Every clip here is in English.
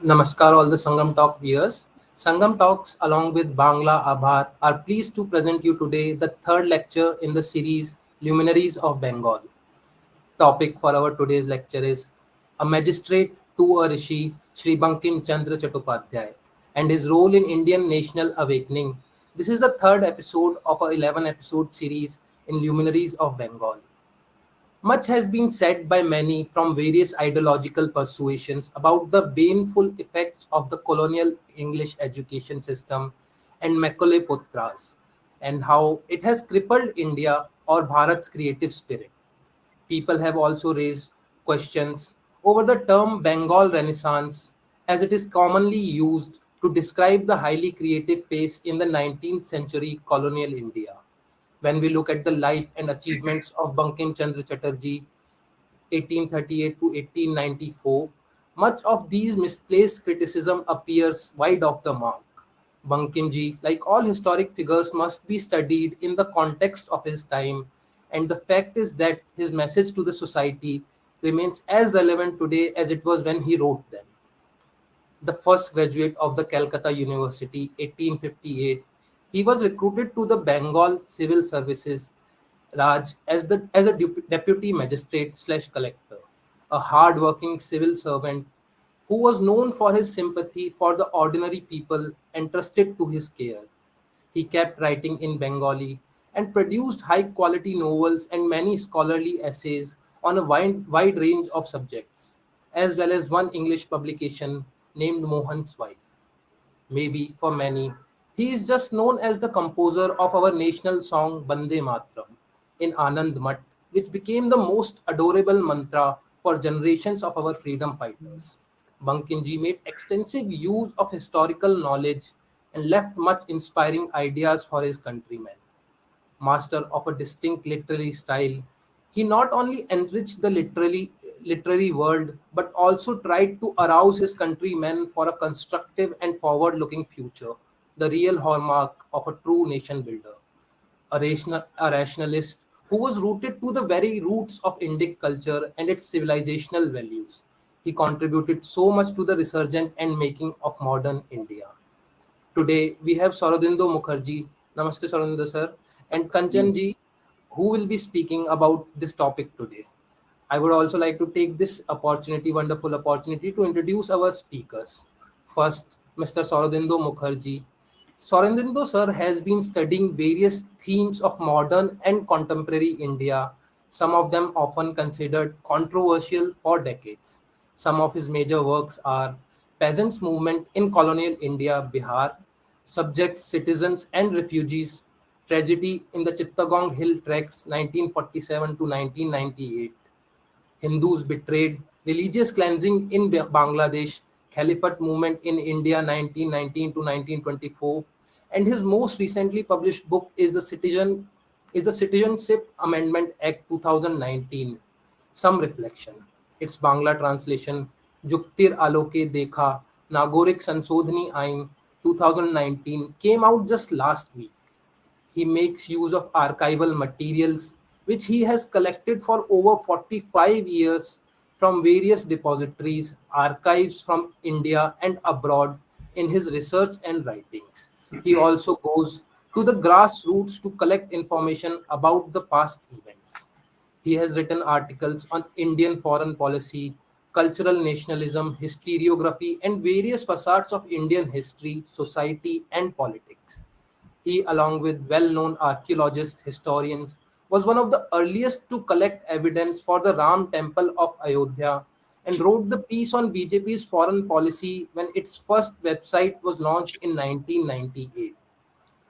Namaskar, all the Sangam Talk viewers. Sangam Talks, along with Bangla Abhar, are pleased to present you today the third lecture in the series Luminaries of Bengal. Topic for our today's lecture is A Magistrate to a Rishi, Sri Bankim Chandra Chattopadhyay, and his role in Indian national awakening. This is the third episode of a 11 episode series in Luminaries of Bengal. Much has been said by many from various ideological persuasions about the baneful effects of the colonial English education system and Macaulay Putras, and how it has crippled India or Bharat's creative spirit. People have also raised questions over the term Bengal Renaissance, as it is commonly used to describe the highly creative phase in the 19th century colonial India. When we look at the life and achievements of Bankim Chandra Chatterjee, 1838 to 1894, much of these misplaced criticism appears wide of the mark. Bankimji, like all historic figures, must be studied in the context of his time, and the fact is that his message to the society remains as relevant today as it was when he wrote them. The first graduate of the Calcutta University, 1858, he was recruited to the Bengal Civil Services Raj as a deputy magistrate slash collector, a hard-working civil servant who was known for his sympathy for the ordinary people entrusted to his care. He kept writing in Bengali and produced high-quality novels and many scholarly essays on a wide range of subjects, as well as one English publication named Mohan's Wife. Maybe for many, he is just known as the composer of our national song Bande Mataram in Anand Mat, which became the most adorable mantra for generations of our freedom fighters. Bankimji made extensive use of historical knowledge and left much inspiring ideas for his countrymen. Master of a distinct literary style, he not only enriched the literary world but also tried to arouse his countrymen for a constructive and forward-looking future, the real hallmark of a true nation builder. A rationalist who was rooted to the very roots of Indic culture and its civilizational values. He contributed so much to the resurgent and making of modern India. Today, we have Sauradindo Mukherjee, Namaste Sauradindo sir, and Kanchanji, who will be speaking about this topic today. I would also like to take this wonderful opportunity, to introduce our speakers. First, Mr. Sauradindo Mukherjee. Sauradindo sir has been studying various themes of modern and contemporary India, some of them often considered controversial for decades. Some of his major works are Peasants' Movement in Colonial India, Bihar, Subjects, Citizens and Refugees, Tragedy in the Chittagong Hill Tracts 1947 to 1998, Hindus betrayed, religious cleansing in Bangladesh, Caliphate movement in India 1919 to 1924, and his most recently published book is the Citizenship Amendment Act 2019. Some reflection. Its Bangla translation, Juktir Aloke Dekha, Nagorik Sansodhani Ain 2019, came out just last week. He makes use of archival materials which he has collected for over 45 years from various depositories, archives from India and abroad in his research and writings. He also goes to the grassroots to collect information about the past events. He has written articles on Indian foreign policy, cultural nationalism, historiography, and various facets of Indian history, society, and politics. He, along with well known archaeologists, historians, was one of the earliest to collect evidence for the Ram Temple of Ayodhya and wrote the piece on BJP's foreign policy when its first website was launched in 1998.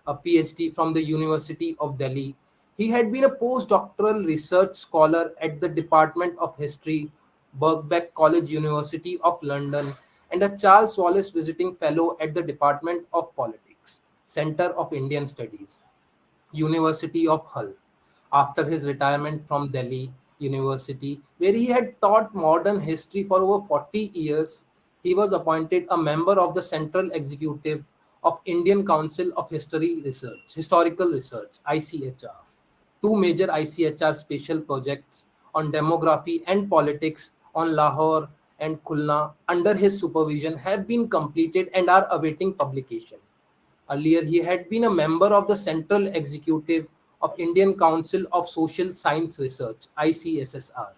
A PhD from the University of Delhi, he had been a postdoctoral research scholar at the Department of History, Birkbeck College, University of London, and a Charles Wallace Visiting Fellow at the Department of Politics, Center of Indian Studies, University of Hull. After his retirement from Delhi University, where he had taught modern history for over 40 years, he was appointed a member of the Central Executive of Indian Council of Historical Research, ICHR. Two major ICHR special projects on demography and politics on Lahore and Khulna under his supervision have been completed and are awaiting publication. Earlier, he had been a member of the Central Executive of Indian Council of Social Science Research, ICSSR.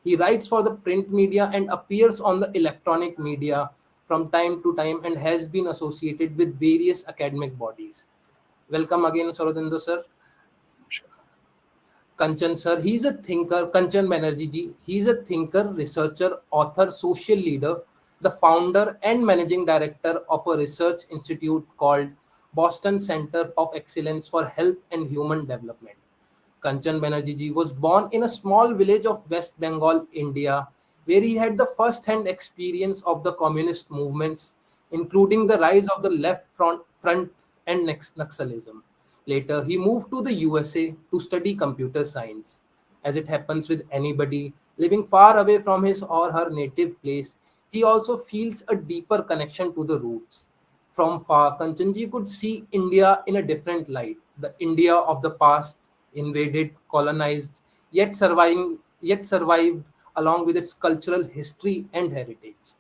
He writes for the print media and appears on the electronic media from time to time and has been associated with various academic bodies. Welcome again, Sarodendo sir. Kanchan sir, he's a thinker, Kanchan Banerjee ji, he's a thinker, researcher, author, social leader, the founder and managing director of a research institute called Boston Center of Excellence for Health and Human Development. Kanchan Banerjee ji was born in a small village of West Bengal, India, where he had the first-hand experience of the communist movements, including the rise of the front and Naxalism. Later, he moved to the USA to study computer science. As it happens with anybody living far away from his or her native place, he also feels a deeper connection to the roots. From far, Kanchanji could see India in a different light, the India of the past, invaded, colonized, yet survived along with its cultural history and heritage.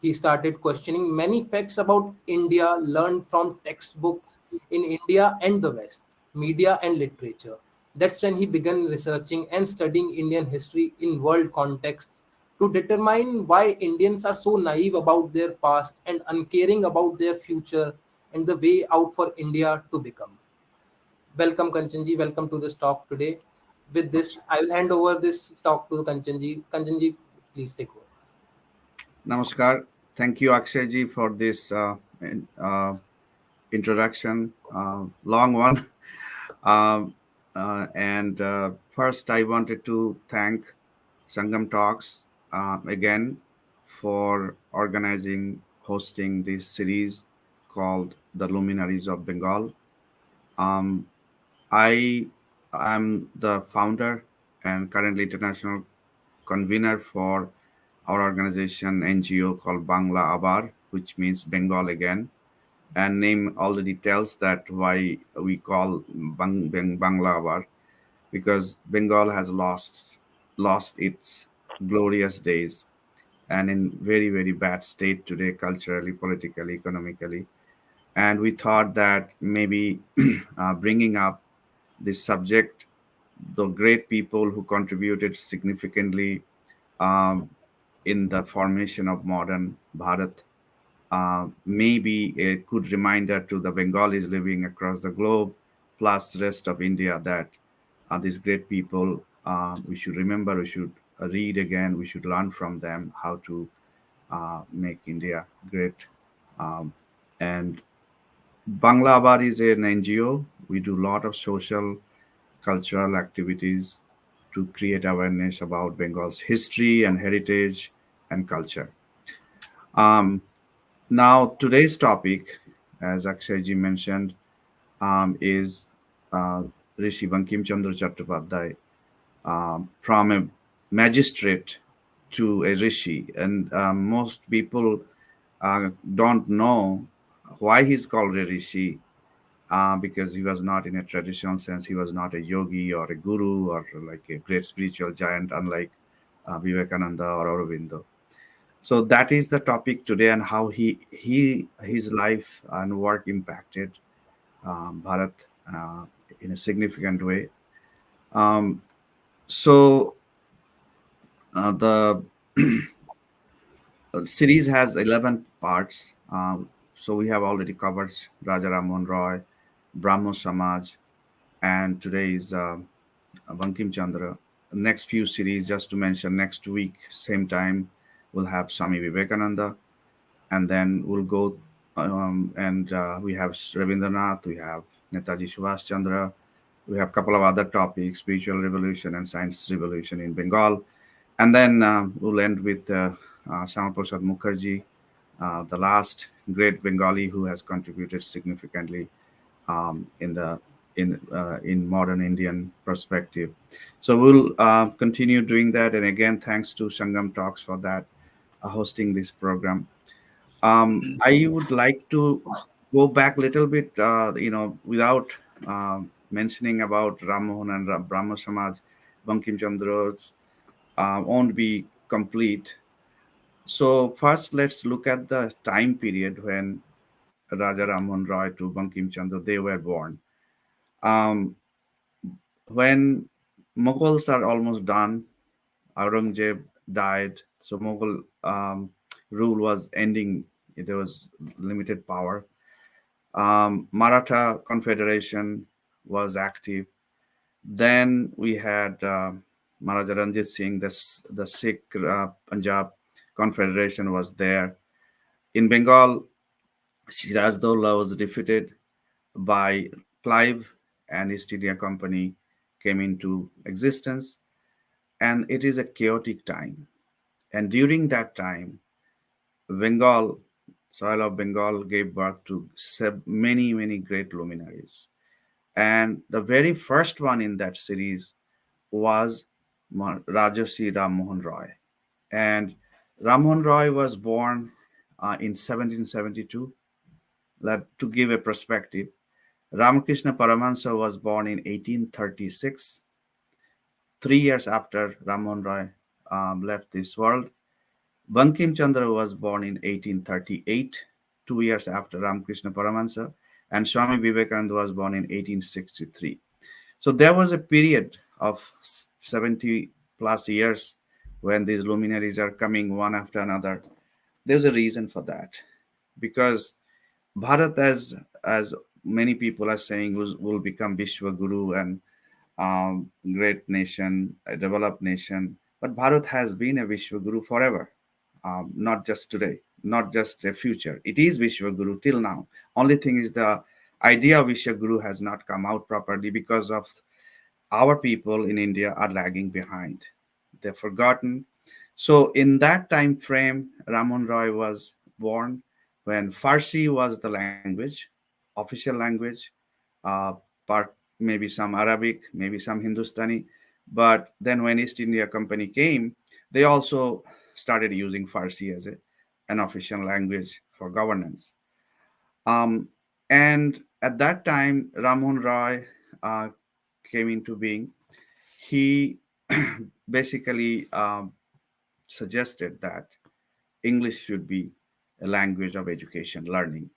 He started questioning many facts about India learned from textbooks in India and the West, media and literature. That's when he began researching and studying Indian history in world contexts to determine why Indians are so naive about their past and uncaring about their future and the way out for India to become. Welcome, Kanchanji. Welcome to this talk today. With this, I will hand over this talk to Kanchanji. Kanchanji, please take over. Namaskar. Thank you, Akshayji, for this introduction. Long one. And first, I wanted to thank Sangam Talks again for organizing, hosting this series called The Luminaries of Bengal. Um, I am the founder and currently international convener for our organization NGO called Bangla Abar, which means Bengal again. And name already tells that why we call Bangla Abar, because Bengal has lost its glorious days and in very bad state today, culturally, politically, economically. And we thought that maybe bringing up this subject, the great people who contributed significantly um, in the formation of modern Bharat, maybe a good reminder to the Bengalis living across the globe, plus the rest of India, that these great people, we should remember, we should read again, we should learn from them how to make India great. Um, and Bangla Abar is an NGO. We do a lot of social, cultural activities to create awareness about Bengal's history and heritage and culture. Um, Now, today's topic, as Akshayji mentioned, is uh, Rishi Bankim Chandra Chattopadhyay, from a magistrate to a Rishi. And most people don't know why he's called a Rishi, because he was not in a traditional sense. He was not a yogi or a guru or like a great spiritual giant, unlike Vivekananda or Aurobindo. So that is the topic today, and how he his life and work impacted Bharat in a significant way. Um, so the series has 11 parts. So we have already covered Raja Rammohn Roy, Brahmo Samaj, and today is Bankim Chandra. Next few series, just to mention, next week same time we'll have Swami Vivekananda, and then we'll go and we have Rabindranath, we have Netaji Subhash Chandra, we have a couple of other topics, spiritual revolution and science revolution in Bengal, and then we'll end with Shama Prasad Mukherjee, the last great Bengali who has contributed significantly in the in modern Indian perspective. So we'll continue doing that, and again, thanks to Sangam Talks for that, hosting this program. I would like to go back a little bit, without mentioning about Ram Mohan and Brahma Samaj, Bankim Chandra's won't be complete. So first, let's look at the time period when Raja Rammohn Roy to Bankim Chandra they were born. Um, when Mughals are almost done, Aurangzeb died, so Mughal rule was ending. There was limited power. Maratha Confederation was active. Then we had Maharaja Ranjit Singh, the Sikh Punjab Confederation was there. In Bengal, Sirajdaulah was defeated by Clive, and East India Company came into existence. And it is a chaotic time. And during that time, Bengal, soil of Bengal, gave birth to many, many great luminaries. And the very first one in that series was Rajarshi Ram Mohan Roy. And Ram Mohan Roy was born in 1772. To give a perspective, Ramakrishna Paramahansa was born in 1836, 3 years after Ram Mohan Roy left this world. Bankim Chandra was born in 1838, 2 years after Ramakrishna Paramahansa, and Swami Vivekananda was born in 1863. So there was a period of 70 plus years when these luminaries are coming one after another. There's a reason for that, because Bharat, as many people are saying, will become Vishwa Guru and great nation, a developed nation. But Bharat has been a Vishwa Guru forever, not just today, not just a future. It is Vishwa Guru till now. Only thing is the idea of Vishwa Guru has not come out properly because of our people in India are lagging behind. They're forgotten. So in that time frame, Ramon Roy was born when Farsi was the language, official language, uh, part maybe some Arabic, maybe some Hindustani. But then when East India Company came, they also started using Farsi as an official language for governance. Um, and at that time, Ramon Roy uh, came into being. He basically suggested that English should be a language of education, learning.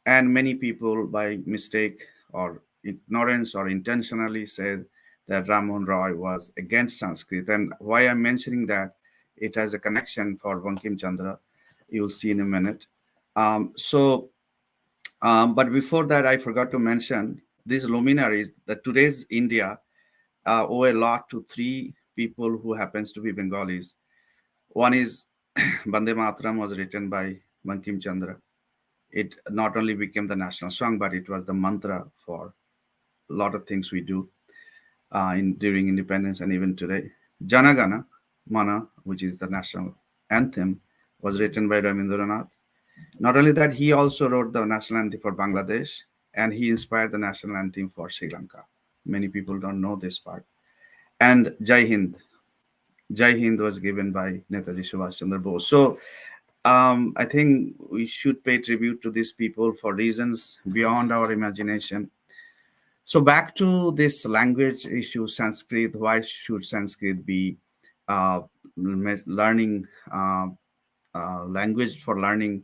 And many people, by mistake or ignorance or intentionally, said that Ramon Roy was against Sanskrit. And why I'm mentioning that, it has a connection for Bankim Chandra. You'll see in a minute. But before that, I forgot to mention these luminaries that today's India owe a lot to three people who happens to be Bengalis. One is Bande Mataram was written by Bankim Chandra. It not only became the national song, but it was the mantra for a lot of things we do during independence and even today. Janagana Mana, which is the national anthem, was written by Ramindranath. Not only that, he also wrote the national anthem for Bangladesh, and he inspired the national anthem for Sri Lanka. Many people don't know this part. And Jai Hind. Jai Hind was given by Netaji Subhash Chandra Bose. So I think we should pay tribute to these people for reasons beyond our imagination. So back to this language issue, Sanskrit. Why should Sanskrit be uh, learning language for learning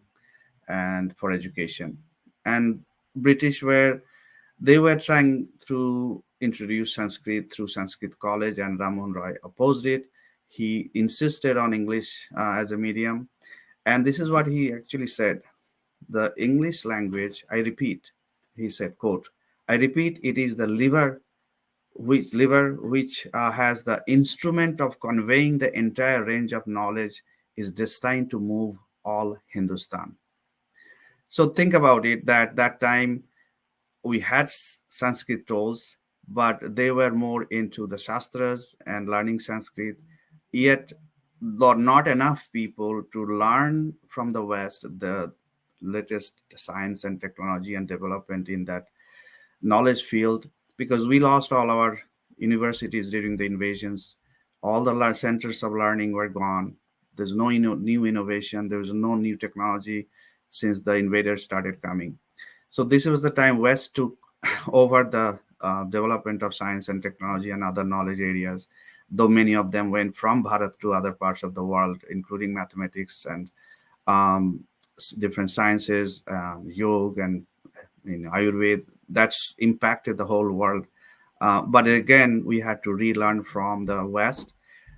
and for education? And British were trying to introduce Sanskrit through Sanskrit College, and Ramon Roy opposed it. He insisted on English as a medium, and this is what he actually said: the English language, I repeat, he said, quote, I repeat, it is the liver which has the instrument of conveying the entire range of knowledge is destined to move all Hindustan. So think about it, that time we had Sanskrit trolls, but they were more into the Shastras and learning Sanskrit. Yet, not enough people to learn from the West the latest science and technology and development in that knowledge field, because we lost all our universities during the invasions. All the centers of learning were gone. There's no new innovation. There's no new technology since the invaders started coming. So this was the time West took over the development of science and technology and other knowledge areas. though many of them went from Bharat to other parts of the world, including mathematics and um, different sciences, yoga and Ayurveda. That's impacted the whole world. But again, we had to relearn from the West.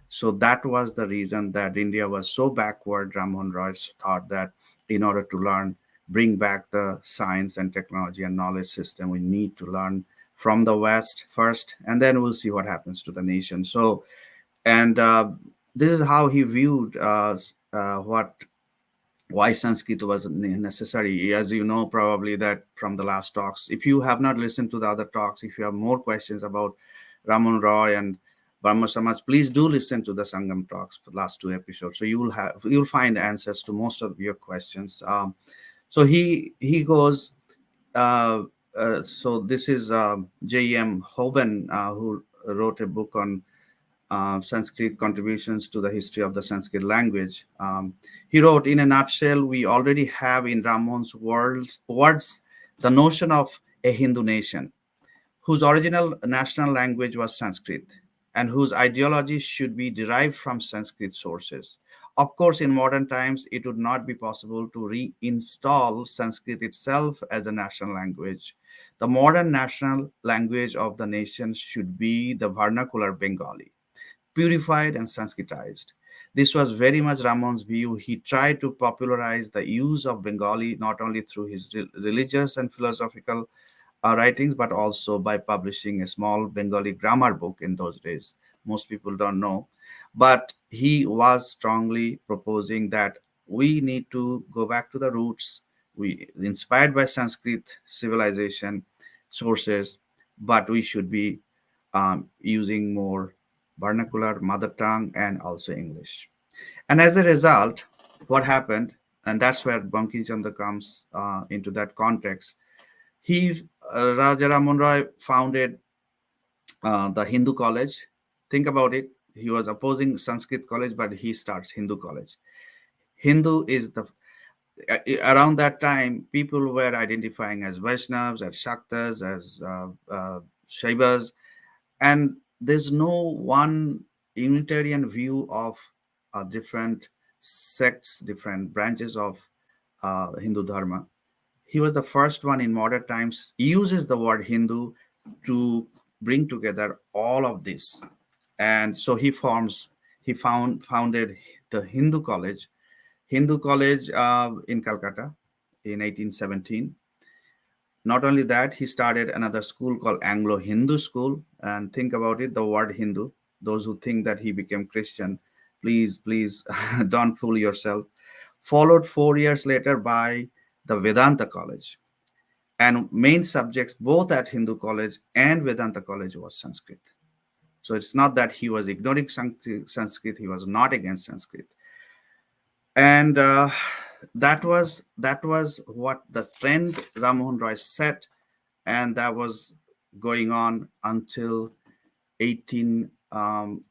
So that was the reason that India was so backward. Rammohn Roy thought that in order to learn, bring back the science and technology and knowledge system, we need to learn from the West first, and then we'll see what happens to the nation. So, and this is how he viewed what why Sanskrit was necessary. As you know, probably that from the last talks. If you have not listened to the other talks, if you have more questions about Raman Roy and Brahma Samaj, please do listen to the Sangam talks for the last two episodes. So you'll find answers to most of your questions. So he goes. So this is J.M. Hoban, who wrote a book on Sanskrit contributions to the history of the Sanskrit language. He wrote, in a nutshell, we already have in Ramon's words the notion of a Hindu nation whose original national language was Sanskrit and whose ideology should be derived from Sanskrit sources. Of course, in modern times, it would not be possible to reinstall Sanskrit itself as a national language. The modern national language of the nation should be the vernacular Bengali, purified and Sanskritized. This was very much Ramon's view. He tried to popularize the use of Bengali not only through his religious and philosophical writings, but also by publishing a small Bengali grammar book in those days. Most people don't know. But he was strongly proposing that we need to go back to the roots. We inspired by Sanskrit civilization sources, but we should be using more vernacular mother tongue and also English. And as a result, what happened, and that's where Bankim Chandra comes into that context. He, Raja Raman Roy, founded the Hindu college. Think about it. He was opposing Sanskrit college, but he starts Hindu college. Hindu is the around that time, people were identifying as Vaishnavas, as Shaktas, as Shaivas, and there's no one unitarian view of different sects, different branches of Hindu Dharma. He was the first one in modern times uses the word Hindu to bring together all of this, and so he founded the Hindu College in Calcutta in 1817. Not only that, he started another school called Anglo Hindu School. And think about it, the word Hindu. Those who think that he became Christian, please don't fool yourself. Followed 4 years later by the Vedanta College. And main subjects both at Hindu College and Vedanta College was Sanskrit. So it's not that he was ignoring Sanskrit, he was not against Sanskrit. And that was what the trend Rammohn Roy set, and that was going on until 18 1830s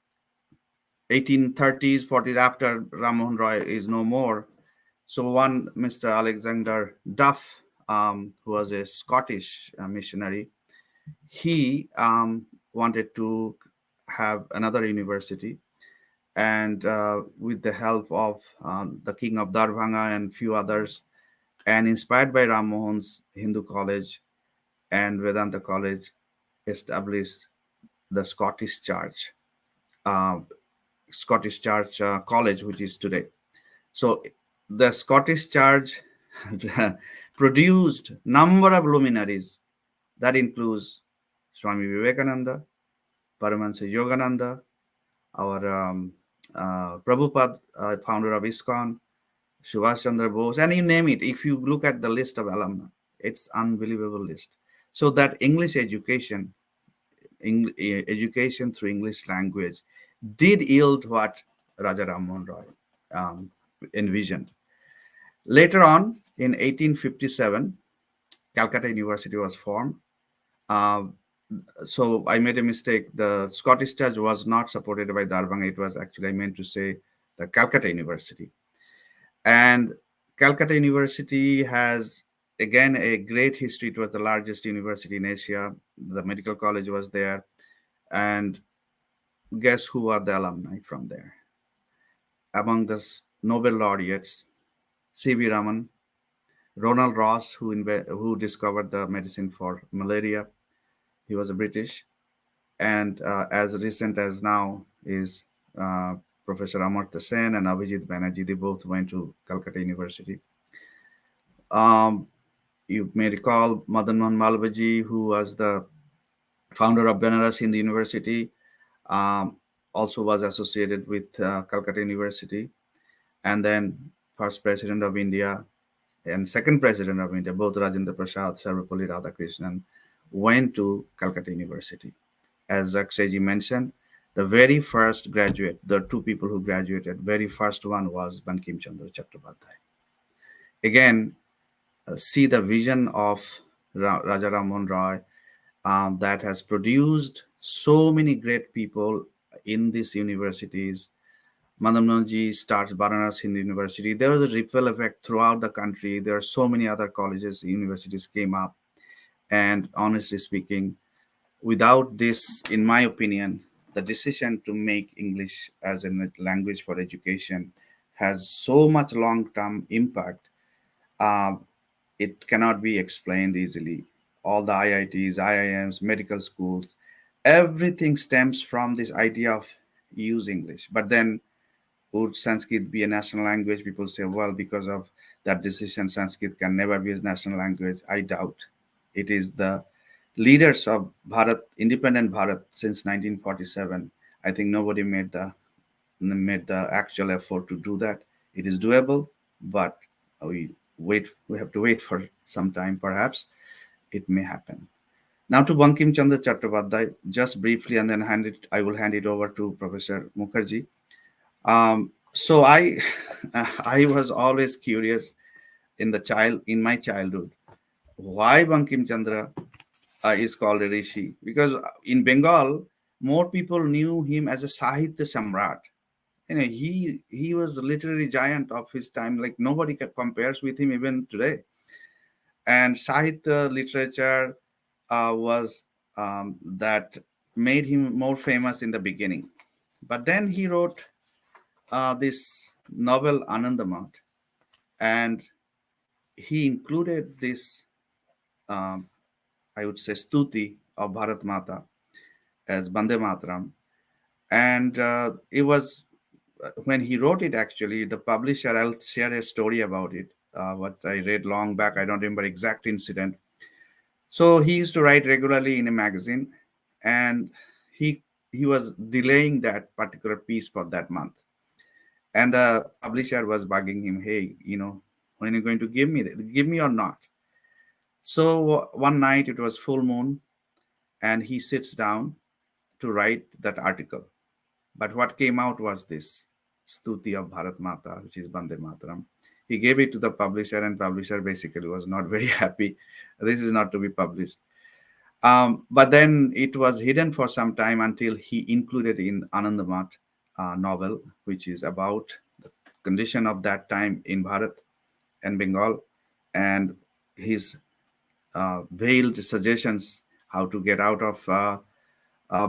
40s, after Rammohn Roy is no more. So one Mr. Alexander Duff, who was a Scottish missionary, he wanted to have another university, and with the help of the king of Darbhanga and few others, and inspired by Ram Mohan's Hindu College and Vedanta College, established the uh, Scottish Church College, which is today. So the Scottish Church produced number of luminaries that includes Swami Vivekananda, Paramahansa Yogananda, our Prabhupada, founder of ISKCON, Subhash Chandra Bose, and you name it. If you look at the list of alumni, it's unbelievable list. So that English education, education through English language, did yield what Raja Rammohn Roy envisioned. Later on, in 1857, Calcutta University was formed. Uh, so I made a mistake. The Scottish Church was not supported by Darbhanga. It was actually, I meant to say, the Calcutta University. And Calcutta University has, again, a great history. It was the largest university in Asia. The medical college was there. And guess who are the alumni from there? Among the Nobel laureates, C.V. Raman, Ronald Ross, who discovered the medicine for malaria. He was a British, and as recent as now is uh, Professor Amartya Sen and Abhijit Banerjee. They both went to Calcutta University. Um, you may recall Madan Mohan Malviya, who was the founder of Banaras Hindu University, um, also was associated with Calcutta University, and then first president of India and second president of India, both Rajendra Prasad, Sarvepalli Radhakrishnan, went to Calcutta University. As Akshayji mentioned, the very first graduate, the two people who graduated, very first one was Bankim Chandra Chattopadhyay. Again, see the vision of Raja Ram Mohan Roy that has produced so many great people in these universities. Madamnoji starts Banaras Hindu University. There was a ripple effect throughout the country. There are so many other colleges, universities came up. And honestly speaking, without this, in my opinion, the decision to make English as a language for education has so much long-term impact. Uh, it cannot be explained easily. All the IITs, IIMs, medical schools, everything stems from this idea of use English. But then would Sanskrit be a national language? People say, well, because of that decision, Sanskrit can never be a national language. I doubt. It is the leaders of Bharat, independent Bharat since 1947. I think nobody made the actual effort to do that. It is doable, but we have to wait for some time. Perhaps it may happen. Now to Bankim Chandra Chattopadhyay, just briefly, and then I will hand it over to Professor Mukherjee. So I, I was always curious in my childhood, why Bankim Chandra is called a Rishi, because in Bengal, more people knew him as a Sahitya Samrat. He was a literary giant of his time. Like nobody compares with him even today. And Sahitya literature was that made him more famous in the beginning. But then he wrote this novel Anandamath, and he included this, um, I would say, stuti of Bharat Mata as Bande Mataram. And it was when he wrote it, actually, the publisher, I'll share a story about it, what I read long back. I don't remember exact incident. So he used to write regularly in a magazine, and he he was delaying that particular piece for that month. And the publisher was bugging him, hey, when are you going to give me or not? So one night it was full moon, and he sits down to write that article. But what came out was this Stuti of Bharat Mata, which is Bande Mataram. He gave it to the publisher, and publisher basically was not very happy. This is not to be published. But then it was hidden for some time until he included in Anandamath novel, which is about the condition of that time in Bharat and Bengal, and his veiled suggestions how to get out of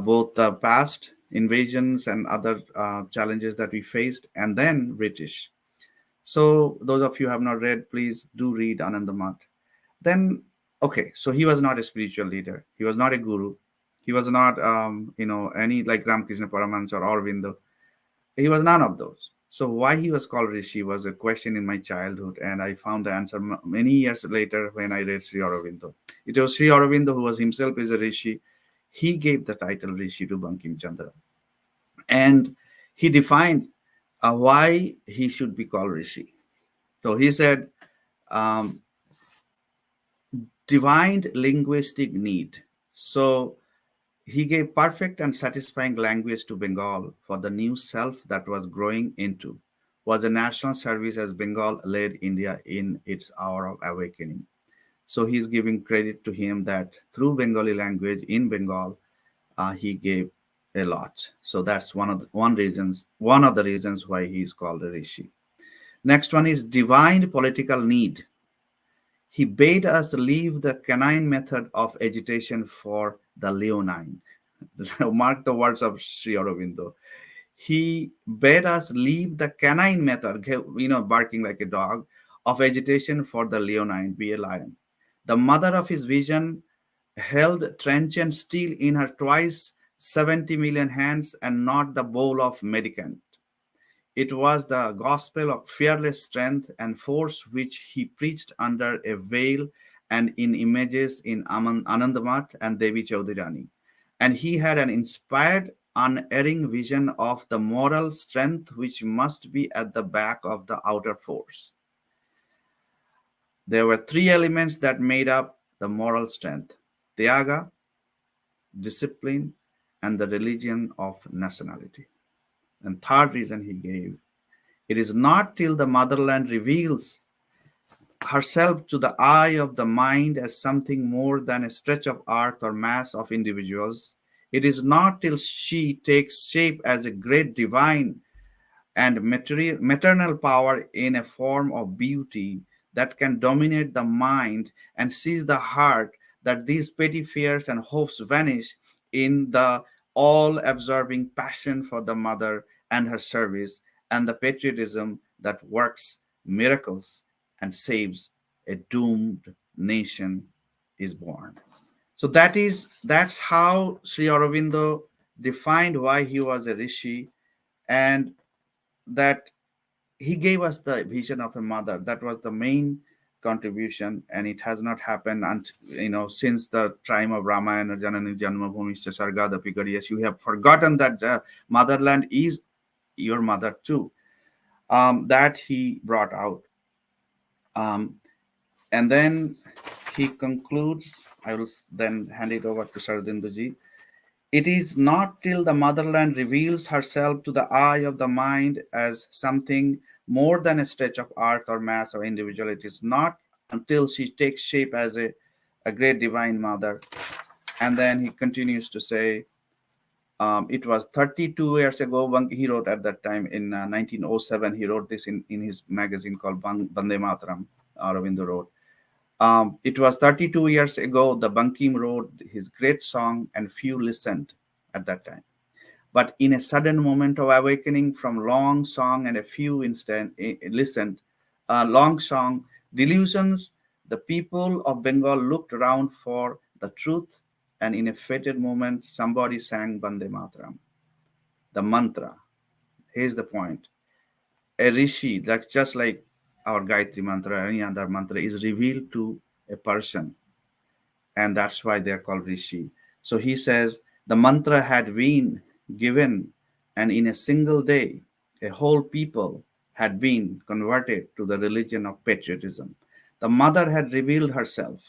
both the past invasions and other challenges that we faced, and then British. So those of you who have not read, please do read Anandamath. Then, okay, so he was not a spiritual leader. He was not a guru. He was not, any like Ramakrishna Paramahansa or Aurobindo. He was none of those. So why he was called Rishi was a question in my childhood, and I found the answer many years later when I read Sri Aurobindo. It was Sri Aurobindo who was himself is a Rishi. He gave the title Rishi to Bankim Chandra, and he defined why he should be called Rishi. So he said, um, divined linguistic need. So he gave perfect and satisfying language to Bengal for the new self that was growing into, was a national service as Bengal led India in its hour of awakening. So he's giving credit to him that through Bengali language in Bengal, he gave a lot. So that's one of the reasons why he's called a Rishi. Next one is divine political need. He bade us leave the canine method of agitation for the leonine. Mark the words of Sri Aurobindo. He bade us leave the canine method, barking like a dog, of agitation for the leonine, be a lion. The mother of his vision held transient steel in her twice 70 million hands and not the bowl of medicament. It was the gospel of fearless strength and force which he preached under a veil and in images in Anandamath and Devi Chaudhurani. And he had an inspired, unerring vision of the moral strength which must be at the back of the outer force. There were three elements that made up the moral strength: Tyaga, discipline, and the religion of nationality. And third reason he gave: it is not till the motherland reveals herself to the eye of the mind as something more than a stretch of earth or mass of individuals. It is not till she takes shape as a great divine and maternal power in a form of beauty that can dominate the mind and seize the heart that these petty fears and hopes vanish in the all absorbing passion for the mother and her service, and the patriotism that works miracles and saves a doomed nation is born. So that's how Sri Aurobindo defined why he was a rishi, and that he gave us the vision of a mother. That was the main contribution, and it has not happened since the time of Ramayana. Janani Janmabhumischa Sargadapi Gariyas. You have forgotten that the motherland is your mother too. That he brought out. And then he concludes. I will then hand it over to Sardinduji. It is not till the motherland reveals herself to the eye of the mind as something more than a stretch of earth or mass or individual. It is not until she takes shape as a great divine mother. And then he continues to say, it was 32 years ago. He wrote at that time in 1907. He wrote this in his magazine called Bande Mataram. Aurobindo wrote. It was 32 years ago the Bankim wrote his great song, and few listened at that time. But in a sudden moment of awakening from long song and a few listened, long song delusions, the people of Bengal looked around for the truth, and in a fated moment, somebody sang Bande Mataram, the mantra. Here's the point: a rishi, like just like our Gayatri mantra, any other mantra, is revealed to a person, and that's why they're called rishi. So he says the mantra had been given, and in a single day, a whole people had been converted to the religion of patriotism. The mother had revealed herself.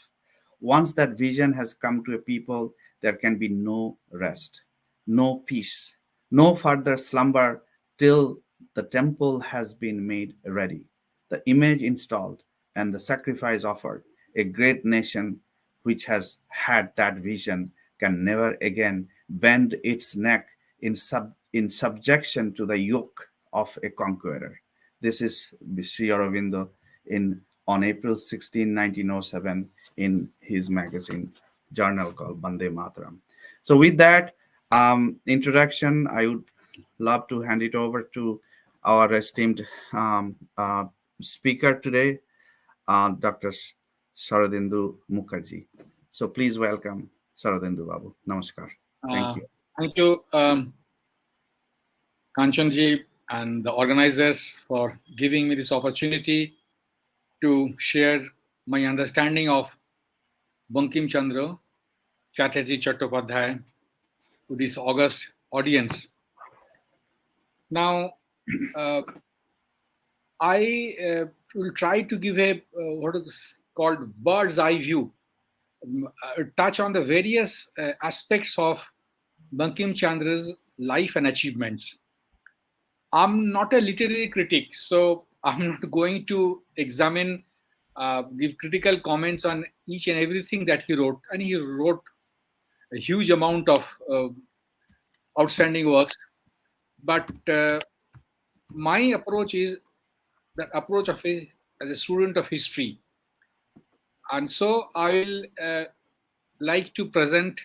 Once that vision has come to a people, there can be no rest, no peace, no further slumber till the temple has been made ready, the image installed, and the sacrifice offered. A great nation which has had that vision can never again bend its neck in subjection to the yoke of a conqueror. This is Sri Aurobindo on April 16, 1907, in his magazine journal called Bande Mataram. So with that introduction, I would love to hand it over to our esteemed speaker today, Dr. Sharadindu Mukherjee. So please welcome Sharadindu Babu. Namaskar. Thank you. Thank you, Kanchanji and the organizers for giving me this opportunity to share my understanding of Bankim Chandra Chattopadhyay Chattopadhyay to this august audience. Now, I will try to give a what is called bird's eye view, touch on the various aspects of Bankim Chandra's life and achievements. I'm not a literary critic, so I'm not going to examine, give critical comments on each and everything that he wrote. And he wrote a huge amount of outstanding works. But my approach is that approach of as a student of history. And so I will like to present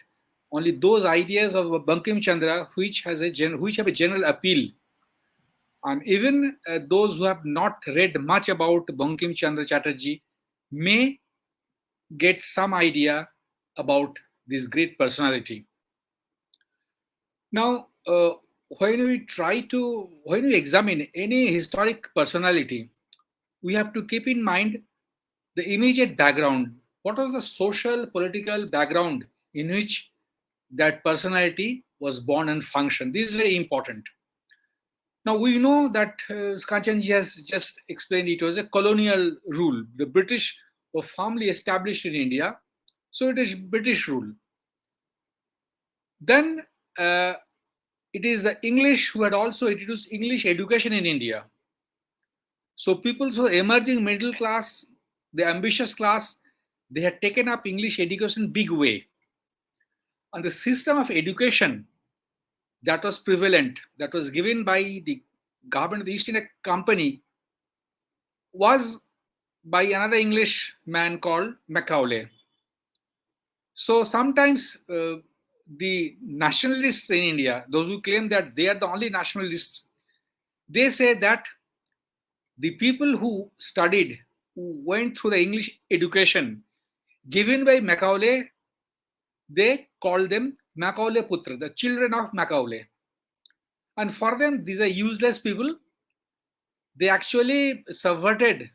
only those ideas of Bankim Chandra which have a general appeal. And even those who have not read much about Bankim Chandra Chattopadhyay may get some idea about this great personality. Now, when we examine any historic personality, we have to keep in mind the immediate background. What was the social, political background in which that personality was born and functioned? This is very important. Now, we know that Kanchanji has just explained it was a colonial rule. The British were firmly established in India, so it is British rule. Then it is the English who had also introduced English education in India. So people who emerging middle class, the ambitious class, they had taken up English education big way. And the system of education that was prevalent, that was given by the government of the East India Company, was by another English man called Macaulay. So sometimes the nationalists in India, those who claim that they are the only nationalists, they say that the people who studied, who went through the English education given by Macaulay, they call them Macaulay Putra, the children of Macaulay. And for them, these are useless people. They actually subverted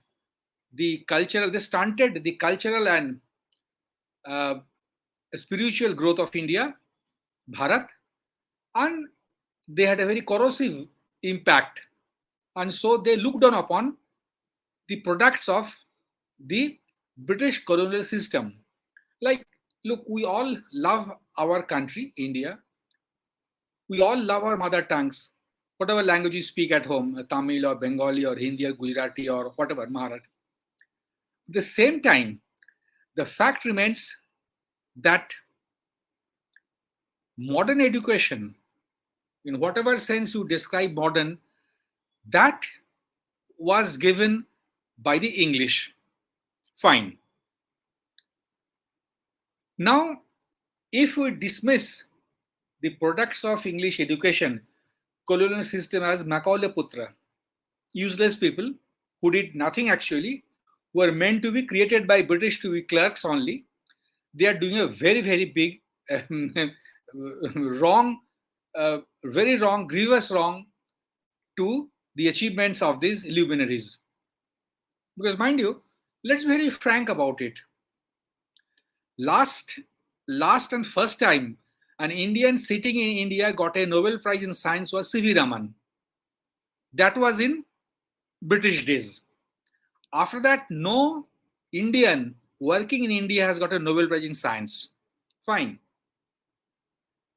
the cultural, they stunted the cultural and spiritual growth of India, Bharat, and they had a very corrosive impact. And so they looked down upon the products of the British colonial system. Like, look, we all love our country, India. We all love our mother tongues, whatever language you speak at home, Tamil or Bengali or Hindi or Gujarati or whatever, Marathi. At the same time, the fact remains that modern education, in whatever sense you describe modern, that was given by the English. Fine. Now, if we dismiss the products of English education, colonial system as Macaulay Putra, useless people who did nothing actually, were meant to be created by British to be clerks only, they are doing a very, very big wrong, very wrong, grievous wrong to the achievements of these luminaries. Because mind you, let's be very frank about it. Last and first time an Indian sitting in India got a Nobel Prize in Science was C.V. Raman. That was in British days. After that, no Indian working in India has got a Nobel Prize in Science. Fine.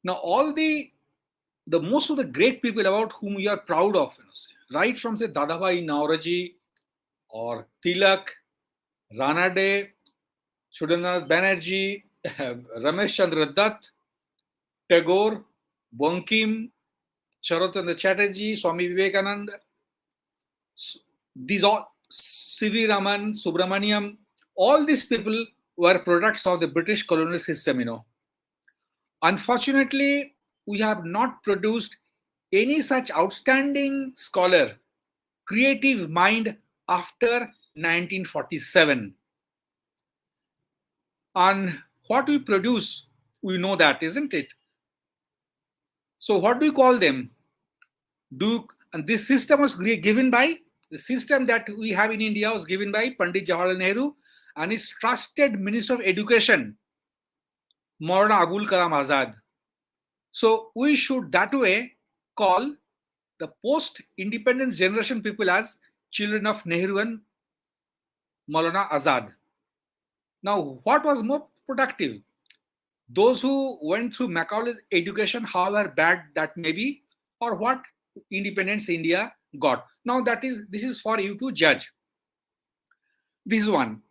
Now, all the most of the great people about whom we are proud of, right from say Dadabhai Naoroji or Tilak, Ranade, Sudhanath Banerjee, Ramesh Chandra Dutt, Tagore, Bankim, Charotendra Chatterjee, Swami Vivekananda, these all, C.V. Raman, Subramaniam, all these people were products of the British colonial system, Unfortunately, we have not produced any such outstanding scholar, creative mind after 1947. And what we produce, we know that, isn't it? So what do we call them? And this system was given by, the system that we have in India was given by Pandit Jawaharlal Nehru and his trusted Minister of Education, Maulana Abul Kalam Azad. So we should that way call the post-independence generation people as children of Nehru and Maulana Azad. Now, what was more productive? Those who went through Macaulay's education, however bad that may be, or what independence India got. Now, this is for you to judge. This is one.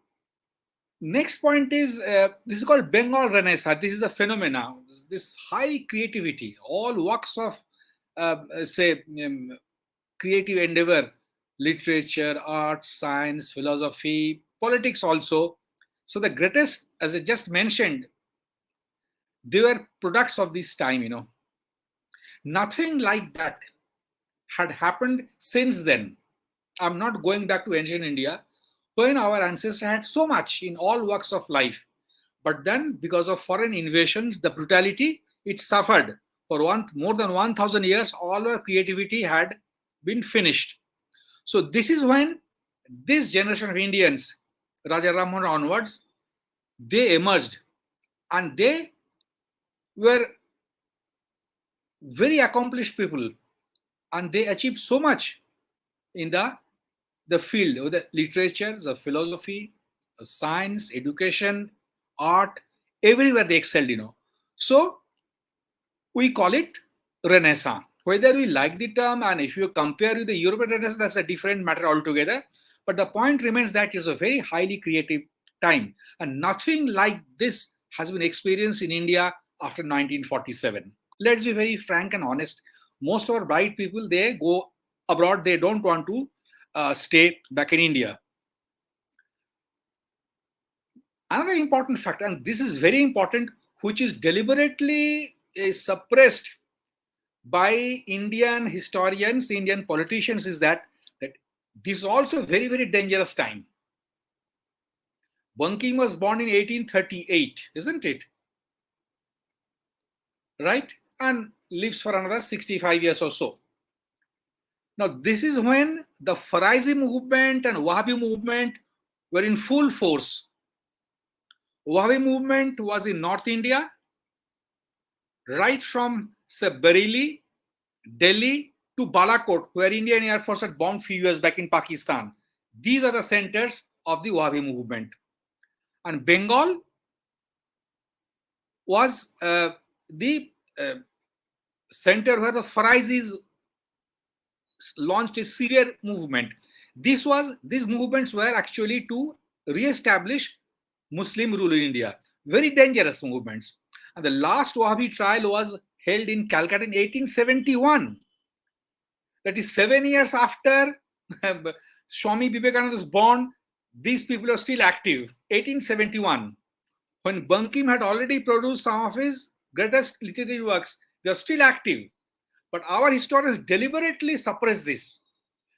Next point is, this is called Bengal Renaissance. This is a phenomena, this high creativity, all walks of, creative endeavor, literature, art, science, philosophy, politics also. So the greatest, as I just mentioned, They were products of this time, Nothing like that had happened since then. I'm not going back to ancient India when our ancestors had so much in all walks of life. But then, because of foreign invasions, the brutality, it suffered. For more than 1,000 years, all our creativity had been finished. So this is when this generation of Indians, Raja Rammohn onwards, they emerged, and they were very accomplished people, and they achieved so much in the field of the literature, the philosophy, science, education, art, everywhere they excelled. So we call it Renaissance. Whether we like the term, and if you compare with the European Renaissance, that's a different matter altogether. But the point remains that it's a very highly creative time, and nothing like this has been experienced in India after 1947. Let's be very frank and honest. Most of our bright people, they go abroad. They don't want to stay back in India. Another important fact, and this is very important, which is deliberately suppressed by Indian historians, Indian politicians, is that this is also a very, very dangerous time. Bankim was born in 1838, isn't it? Right? And lives for another 65 years or so. Now, this is when the Faraizi movement and Wahhabi movement were in full force. Wahhabi movement was in North India, right from, say, Bareilly, Delhi to Balakot, where Indian Air Force had bombed few years back in Pakistan. These are the centers of the Wahhabi movement. And Bengal was the center where the Faraizis launched a severe movement. These movements were actually to re-establish Muslim rule in India. Very dangerous movements. And the last Wahhabi trial was held in Calcutta in 1871. That is 7 years after Swami Vivekananda was born. These people are still active. 1871. When Bankim had already produced some of his greatest literary works, they are still active. But our historians deliberately suppress this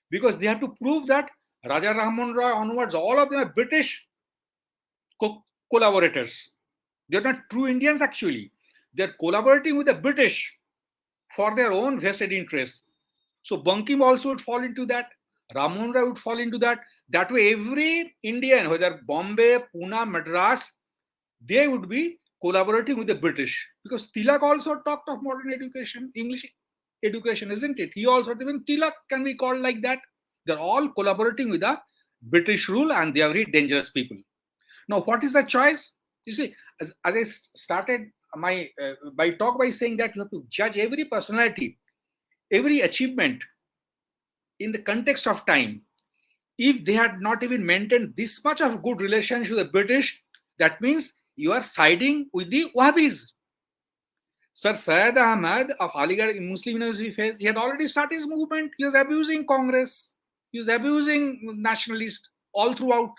because they have to prove that Raja Rammohn Roy onwards, all of them are British collaborators. They're not true Indians actually. They're collaborating with the British for their own vested interests. So Bankim also would fall into that. Rammohn Roy would fall into that. That way, every Indian, whether Bombay, Pune, Madras, they would be collaborating with the British. Because Tilak also talked of modern education, English education, isn't it? He also, even Tilak can be called like that. They're all collaborating with the British rule, and they are very dangerous people. Now, what is the choice? You see, as I started my talk by saying that you have to judge every personality, every achievement in the context of time. If they had not even maintained this much of good relationship with the British, that means you are siding with the Wahhabis. Sir Syed Ahmad of Aligarh Muslim University Fez, he had already started his movement. He was abusing Congress. He was abusing nationalists all throughout.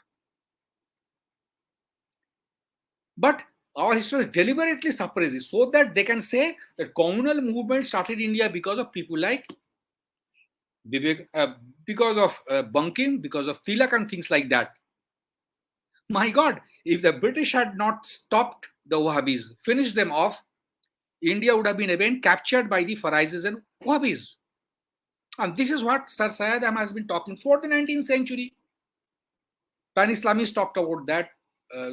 But our historians deliberately suppress it so that they can say that communal movement started in India because of people like because of Bankim, because of Tilak and things like that. My God, if the British had not stopped the Wahhabis, finished them off, India would have been again captured by the Faraizis and Wahhabis. And this is what Sir Syed Ahmad has been talking for the 19th century. Pan-Islamists talked about that.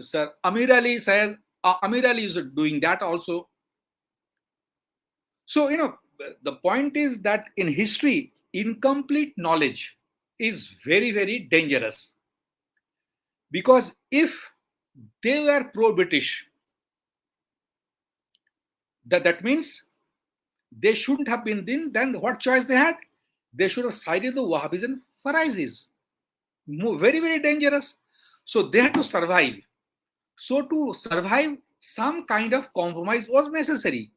Sir Amir Ali says, Amir Ali is doing that also. So, the point is that in history, incomplete knowledge is very, very dangerous. Because if they were pro-British, that means they shouldn't have been then what choice they had? They should have sided the Wahhabis and Faraizis. Very, very dangerous. So they had to survive. So to survive, some kind of compromise was necessary.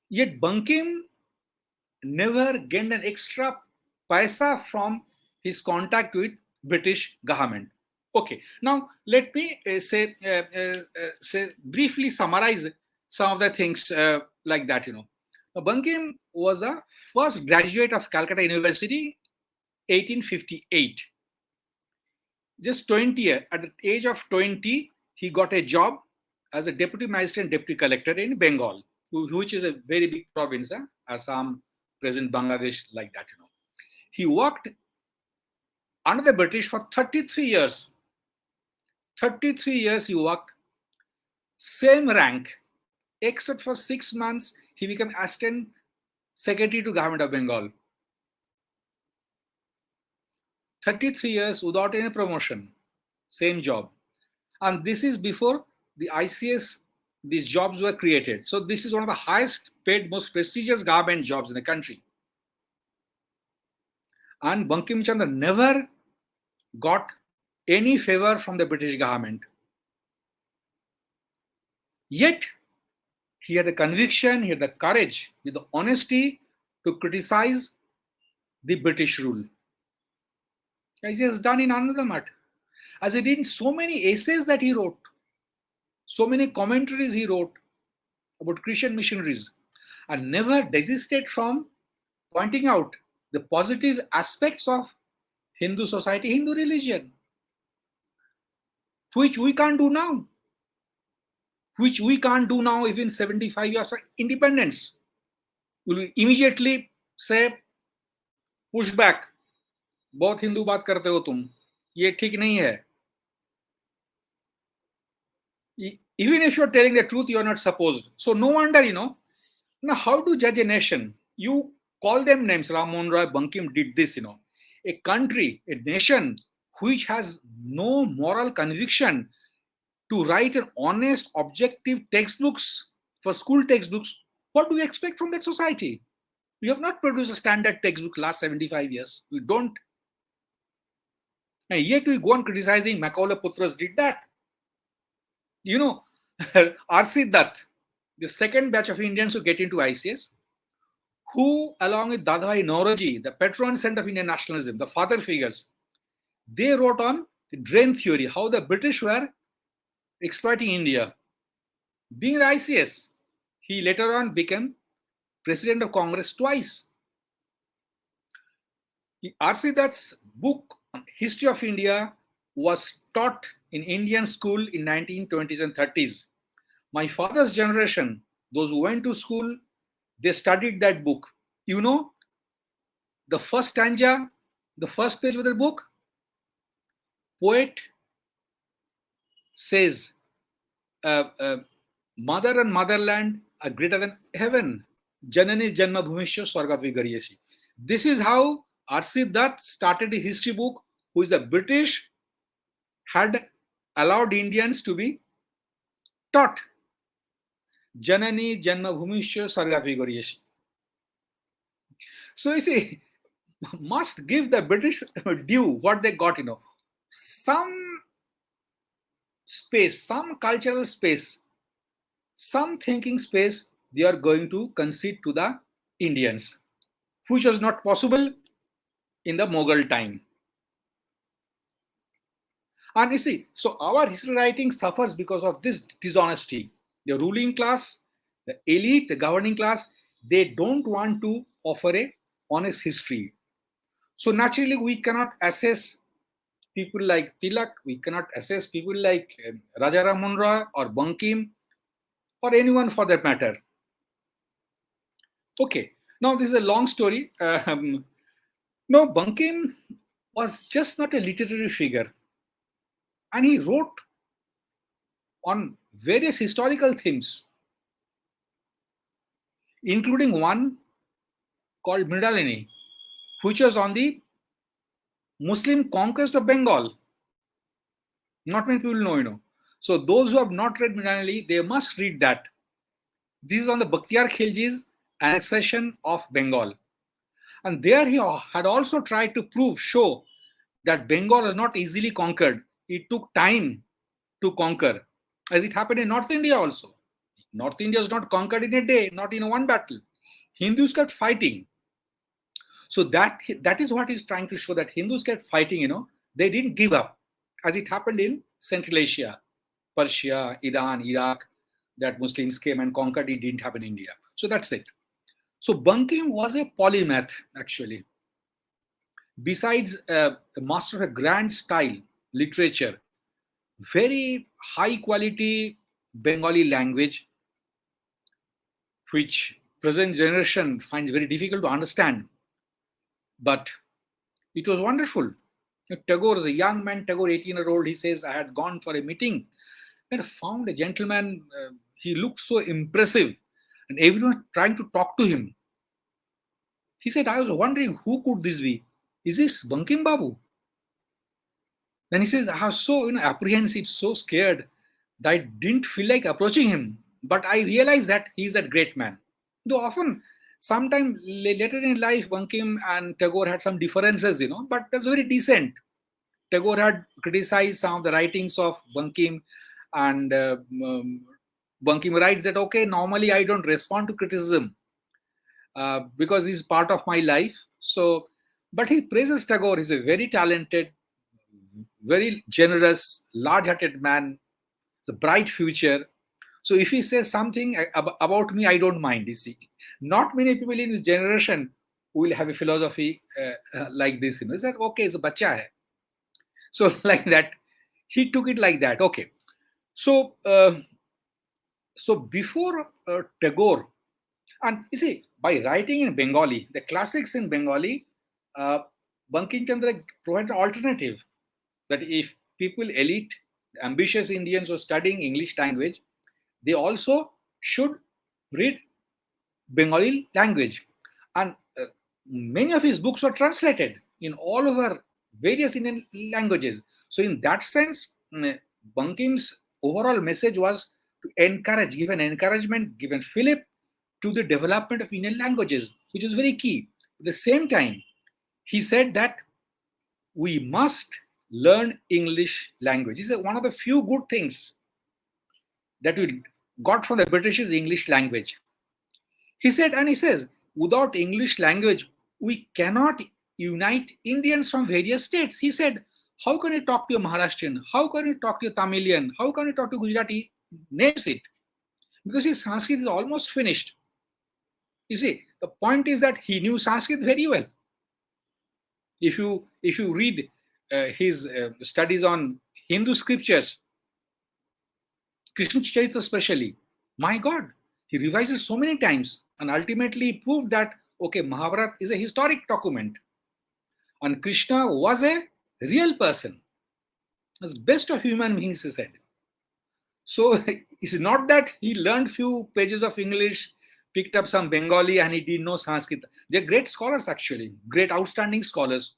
Yet Bankim never gained an extra paisa from his contact with British government. Okay, now let me say briefly summarize some of the things like that. Bankim was a first graduate of Calcutta University, 1858. Just 20, at the age of 20, he got a job as a deputy magistrate and deputy collector in Bengal, which is a very big province, Assam, present Bangladesh, like that. He worked under the British for 33 years. 33 years he worked, same rank, except for 6 months he became assistant secretary to government of Bengal. 33 years without any promotion, same job. And this is before the ICS, these jobs were created. So this is one of the highest paid, most prestigious government jobs in the country. And Bankim Chandra never got any favor from the British government. Yet, he had the conviction, he had the courage, he had the honesty to criticize the British rule. As he has done in another matter. As he did in so many essays that he wrote, so many commentaries he wrote about Christian missionaries, and never desisted from pointing out the positive aspects of Hindu society, Hindu religion, which we can't do now. Which we can't do now even 75 years of independence. Will immediately say, push back. बहुत हिंदू बात करते हो तुम, ये ठीक नहीं है. Even if you're telling the truth, you're not supposed. So no wonder, now how to judge a nation? You call them names. Ram Mohan Roy, Bankim did this, A country, a nation which has no moral conviction to write an honest, objective textbooks for school textbooks. What do we expect from that society? We have not produced a standard textbook last 75 years. We don't. And yet we go on criticizing Macaulay Putras did that. R.C. Dutt, the second batch of Indians who get into ICS, who along with Dadabhai Naoroji, the patron saint of Indian nationalism, the father figures, they wrote on the drain theory, how the British were exploiting India. Being the ICS, he later on became president of Congress twice. R.C. Dutt's book on History of India was taught in Indian school in 1920s and 30s. My father's generation, those who went to school, they studied that book. The first stanza, the first page of the book, poet says, mother and motherland are greater than heaven. Janani Janma Bhumishya Swargat Vigaryeshi. This is how R.C. Dutt started the history book, which the British had allowed Indians to be taught. Janani Janma Bhumishya Swargat Vigaryeshi. So you see, must give the British due what they got, some space, some cultural space, some thinking space they are going to concede to the Indians, which was not possible in the Mughal time. And you see, so our history writing suffers because of this dishonesty. The ruling class, the elite, the governing class, they don't want to offer a honest history. So naturally, we cannot assess people like Tilak, we cannot assess people like Raja Ram Mohan Roy or Bankim or anyone for that matter. Okay, now this is a long story. No, Bankim was just not a literary figure. And he wrote on various historical themes, including one called Mridalini, which was on the Muslim conquest of Bengal. Not many people know, So those who have not read Mridalini, they must read that. This is on the Bakhtiyar Khilji's annexation of Bengal. And there he had also tried to show that Bengal was not easily conquered. It took time to conquer, as it happened in North India also. North India was not conquered in a day, not in one battle. Hindus kept fighting. So that is what he's trying to show, that Hindus kept fighting, they didn't give up. as it happened in Central Asia, Persia, Iran, Iraq, that Muslims came and conquered. It didn't happen in India. So that's it. So Bankim was a polymath, actually. Besides a master of a grand style, literature, very high quality Bengali language, which present generation finds very difficult to understand. But it was wonderful. Tagore is a young man, Tagore, 18-year-old, he says, I had gone for a meeting and found a gentleman. He looked so impressive and everyone trying to talk to him. He said, I was wondering, who could this be? Is this Bankim Babu? Then he says, I was so apprehensive, so scared that I didn't feel like approaching him. But I realized that he's that great man. Though often, sometime later in life, Bankim and Tagore had some differences, but it was very decent. Tagore had criticized some of the writings of Bankim, and Bankim writes that, okay, normally I don't respond to criticism because he's part of my life. So, but he praises Tagore. He's a very talented, very generous, large-hearted man. It's a bright future. So if he says something about me, I don't mind, you see. Not many people in this generation will have a philosophy like this. It's like, okay, it's a bacha hai. So like that, he took it like that. Okay. So, so before Tagore, and you see, by writing in Bengali, the classics in Bengali, Bankim Chandra provided an alternative that if people, elite, ambitious Indians were studying English language, they also should read Bengali language. And many of his books were translated in all over various Indian languages. So in that sense, Bankim's overall message was to encourage, give an encouragement, give a fillip to the development of Indian languages, which is very key. At the same time, he said that we must learn English language. This is one of the few good things that we got from the British is English language. He said, and he says, without English language, we cannot unite Indians from various states. He said, how can you talk to a Maharashtrian? How can you talk to a Tamilian? How can you talk to Gujarati? Names it. Because his Sanskrit is almost finished. You see, the point is that he knew Sanskrit very well. If you read his studies on Hindu scriptures, Krishna Charita especially, my God, he revised it so many times and ultimately proved that, okay, Mahabharata is a historic document and Krishna was a real person. As best of human beings, he said. So it's not that he learned few pages of English, picked up some Bengali and he didn't know Sanskrit. They're great scholars actually, great outstanding scholars.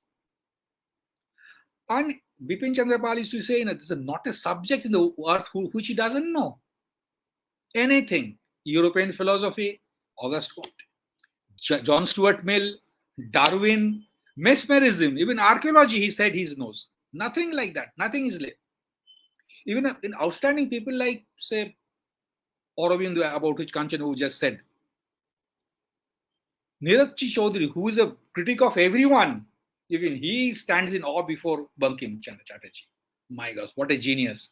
And Bipin Chandra Pal used to say, this is not a subject in the earth which he doesn't know. Anything. European philosophy, August Comte, John Stuart Mill, Darwin, mesmerism, even archaeology, he said he knows. Nothing like that. Nothing is late. Even in outstanding people like, say, Aurobindo, about which Kanchan just said. Nirachi Chaudhary, who is a critic of everyone, even he stands in awe before Bankim Chandra Chattopadhyay. My gosh, what a genius.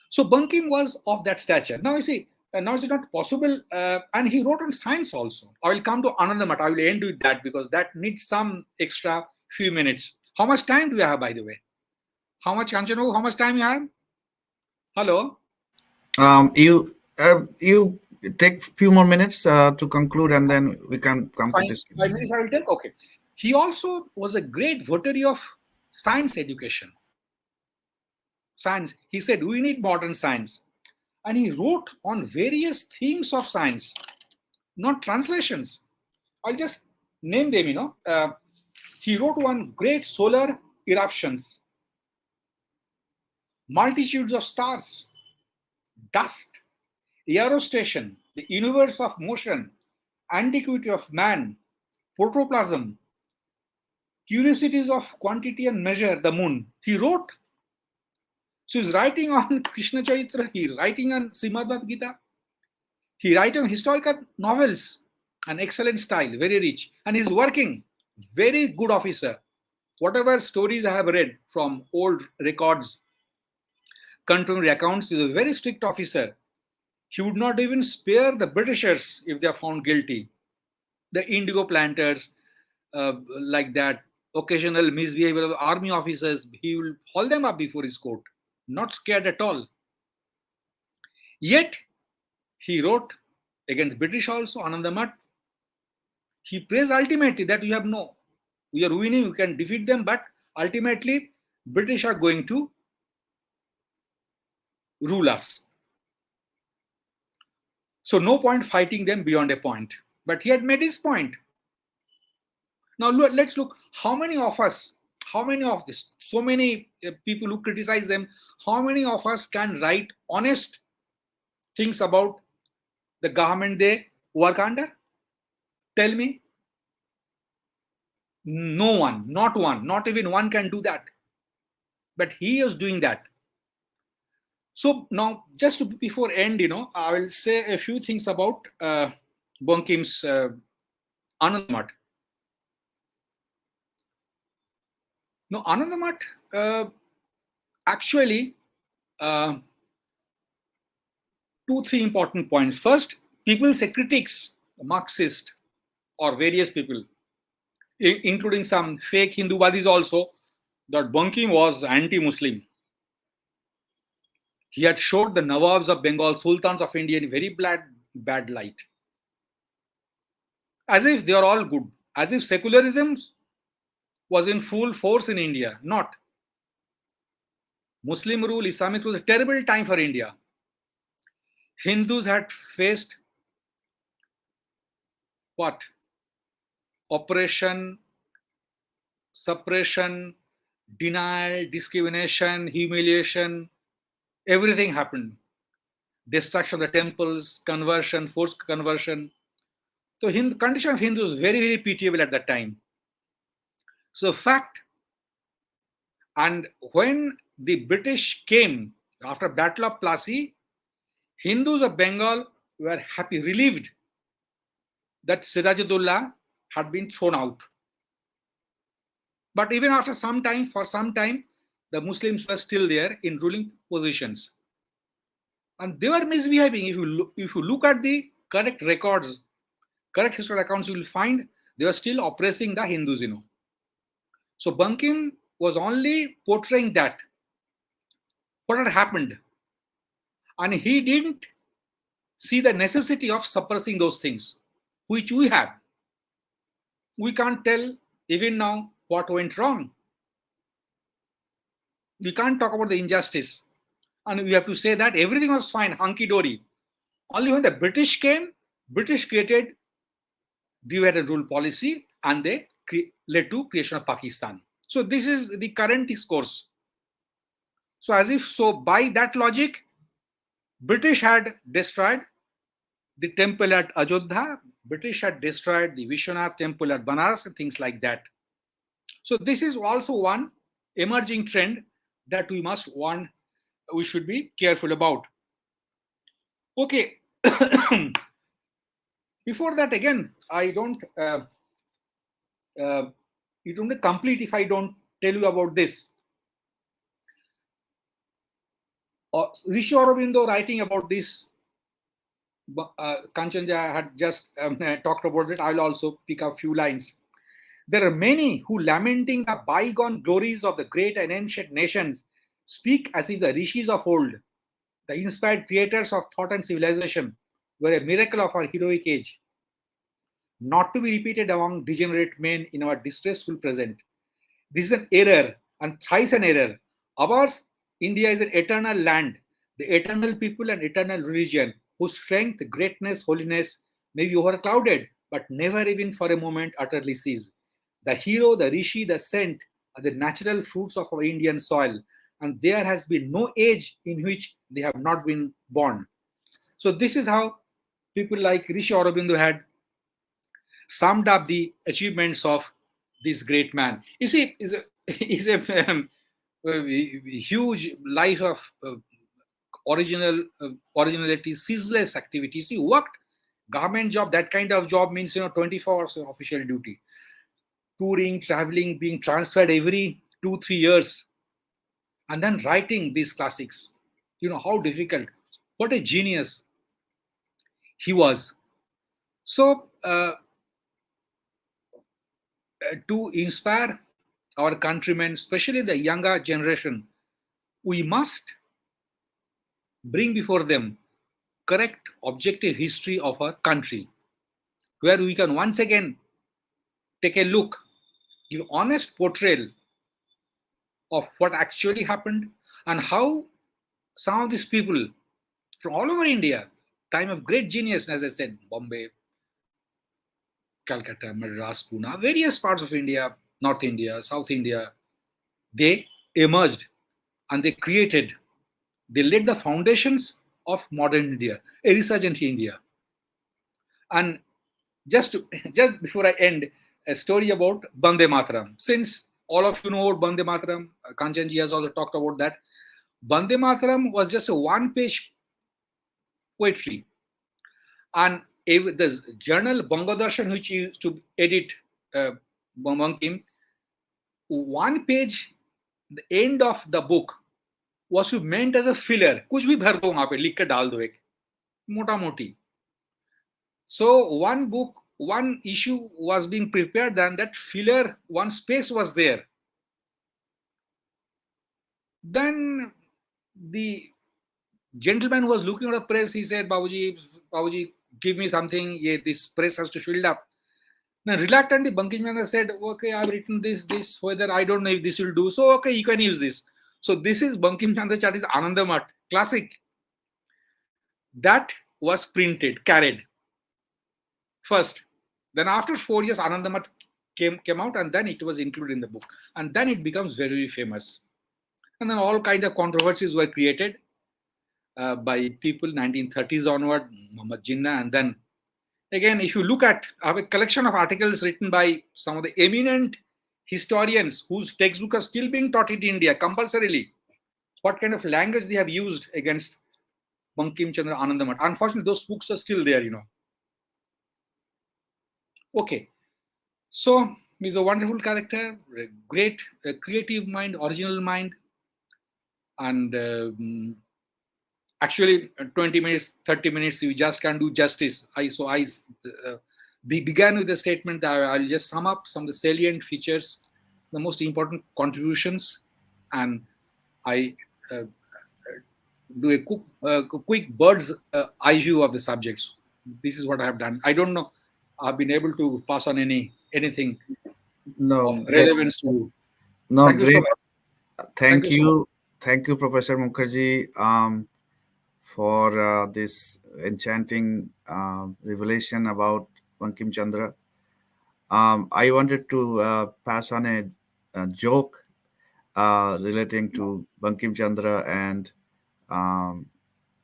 So Bankim was of that stature. Now you see, now it's not possible, and he wrote on science also. I will come to another matter. I will end with that because that needs some extra few minutes. How much time do you have, by the way? How much, Kanchanu? How much time you have? Hello? You take a few more minutes to conclude and then we can come to this. 5 minutes I will take? Okay. He also was a great votary of science education. Science. He said, we need modern science. And he wrote on various themes of science, not translations. I'll just name them, He wrote one great solar eruptions, multitudes of stars, dust, aerostation, the universe of motion, antiquity of man, protoplasm, curiosities of quantity and measure, the moon. He wrote. So he's writing on Krishna Charitra, he's writing on Srimad Bhagavad Gita, he's writing on historical novels, an excellent style, very rich, and he's working, very good officer. Whatever stories I have read from old records, contemporary accounts, is a very strict officer. He would not even spare the Britishers if they are found guilty. The indigo planters, like that, occasional misbehavior of army officers, he will haul them up before his court, not scared at all. Yet, he wrote against British also, Anandamath. He prays ultimately that we are winning, you can defeat them, but ultimately British are going to rule us. So no point fighting them beyond a point. But he had made his point. Now let's look how many of us, so many people who criticize them, how many of us can write honest things about the government they work under? Tell me. No one, not one, not even one can do that. But he is doing that. So now, just before end, I will say a few things about Bankim's Anandamath. Now, Anandamath, actually, 2-3 important points. First, people say critics, Marxist, or various people, including some fake Hinduwadis also, that Bankim was anti-Muslim. He had showed the Nawabs of Bengal, Sultans of India in very bad light. As if they are all good. As if secularism was in full force in India. Not. Muslim rule, Islamic rule was a terrible time for India. Hindus had faced what? Oppression, suppression, denial, discrimination, humiliation. Everything happened. Destruction of the temples, conversion, forced conversion. So the condition of Hindus was very, very pitiable at that time. So fact, and when the British came after Battle of Plassey, Hindus of Bengal were happy, relieved that Sirajuddaula had been thrown out. But even after some time, the Muslims were still there in ruling positions. And they were misbehaving. If you look at the correct records, correct historical accounts, you will find they were still oppressing the Hindus, So Bankim was only portraying that, what had happened. And he didn't see the necessity of suppressing those things, which we have. We can't tell even now what went wrong. We can't talk about the injustice. And we have to say that everything was fine, hunky-dory. Only when the British came, British created divide and rule policy, and they led to creation of Pakistan. So this is the current discourse. So by that logic, British had destroyed the temple at Ajodhya, British had destroyed the Vishwanath temple at Banaras, and things like that. So this is also one emerging trend that we should be careful about. Okay. Before that, again, it don't complete if I don't tell you about this. Rishi Aurobindo writing about this, Kanchanjaya had just talked about it. I'll also pick up a few lines. There are many who, lamenting the bygone glories of the great and ancient nations, speak as if the rishis of old, the inspired creators of thought and civilization, were a miracle of our heroic age, not to be repeated among degenerate men in our distressful present. This is an error, and thrice an error. Ours, India, is an eternal land, the eternal people and eternal religion, whose strength, greatness, holiness may be overclouded, but never even for a moment utterly cease. The hero, the rishi, the saint are the natural fruits of our Indian soil, and there has been no age in which they have not been born. So this is how people like Rishi Aurobindo had summed up the achievements of this great man. You see, is a huge life of originality, ceaseless activities. He worked government job. That kind of job means 24 hours of official duty. touring, traveling, being transferred every 2-3 years, and then writing these classics. How difficult. What a genius he was. So, to inspire our countrymen, especially the younger generation, we must bring before them correct, objective history of our country, where we can once again take a look, give honest portrayal of what actually happened and how some of these people from all over India, time of great genius, as I said, Bombay, Calcutta, Madras, Pune, various parts of India, North India, South India, they emerged and they laid the foundations of modern India, a resurgent India. And just just before I end, a story about Bande Mataram. Since all of you know about Bande Mataram, Kanchanji has also talked about that. Bande Mataram was just a one-page poetry, and the journal Bangladesh, which used to edit Bankim, one page, the end of the book was meant as a filler. कुछ भी भर दो वहां पे, लिख के डाल दो एक मोटा मोटी. So one issue was being prepared, then that filler, one space was there. Then the gentleman who was looking at the press, he said, Babuji, give me something. Yeah, this press has to fill up. Then reluctantly, Bankim Chandra said, okay, I've written this, whether I don't know if this will do. So, okay, you can use this. So this is Bankim Chandra Chattopadhyay's Anandamat, classic. That was printed, carried first. Then after 4 years, Anandamat came out, and then it was included in the book. And then it becomes very, very famous. And then all kinds of controversies were created by people 1930s onward, Muhammad Jinnah. And then again, if you look at, I have a collection of articles written by some of the eminent historians whose textbooks are still being taught in India compulsorily, what kind of language they have used against Bankim Chandra Anandamat. Unfortunately, those books are still there, Okay. So he's a wonderful character, a great creative mind, original mind. And actually, 20 minutes, 30 minutes, you just can't do justice. I began with a statement that I'll just sum up some of the salient features, the most important contributions, and I do a quick bird's eye view of the subjects. This is what I have done. I don't know I've been able to pass on anything No, of relevance to you. no, Thank you great. so much. Thank Thank you so much. Thank you, Professor Mukherjee, for this enchanting revelation about Bankim Chandra. I wanted to pass on a joke relating to Bankim Chandra and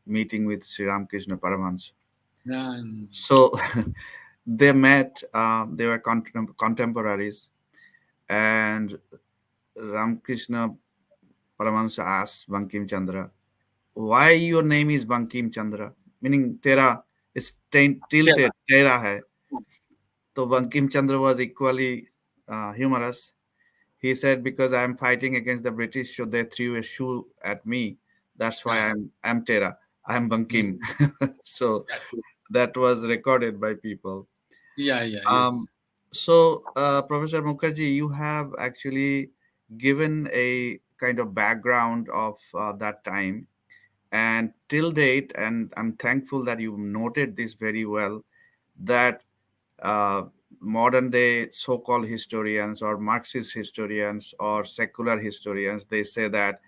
meeting with Sri Ramakrishna Paramahansa. So they met, they were contemporaries, and Ramakrishna Paramahansa asked Bankim Chandra, why your name is Bankim Chandra? Meaning, Tera is tilted, Tera hai. So Bankim Chandra was equally humorous. He said, because I am fighting against the British, so they threw a shoe at me. That's why I'm Tera. I'm Bankim. So that was recorded by people. Yes. So, Professor Mukherjee, you have actually given a kind of background of that time and till date, and I'm thankful that you noted this very well, that modern day so-called historians or Marxist historians or secular historians, they say that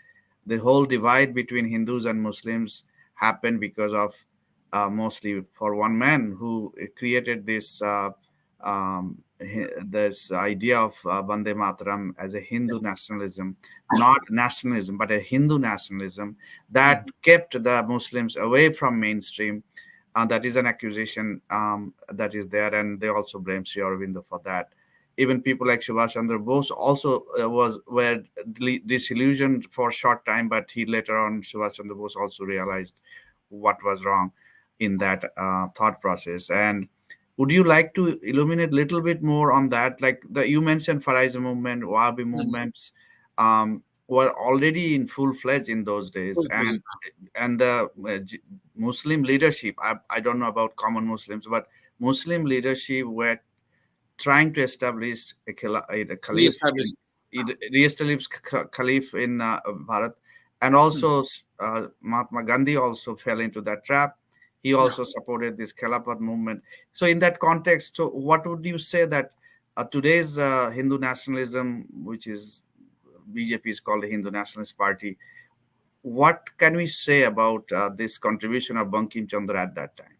the whole divide between Hindus and Muslims happened because of mostly for one man who created this idea of Bande Mataram as a Hindu nationalism, not nationalism, but a Hindu nationalism that kept the Muslims away from mainstream. That is an accusation that is there, and they also blame Sri Aurobindo for that. Even people like Subhash Chandra Bose also were disillusioned for a short time, but he later on, Subhash Chandra Bose also realized what was wrong in that thought process. And Would you like to illuminate a little bit more on that? Like you mentioned, Faraiza movement, Wahhabi movements were already in full fledged in those days, Fulfilling. and the Muslim leadership. I don't know about common Muslims, but Muslim leadership were trying to establish a caliph Re-established. re-established caliph in Bharat, and also Mahatma Gandhi also fell into that trap. He Yeah. also supported this Khilafat movement. So, in that context, so what would you say that today's Hindu nationalism, which is BJP is called the Hindu Nationalist Party, what can we say about this contribution of Bankim Chandra at that time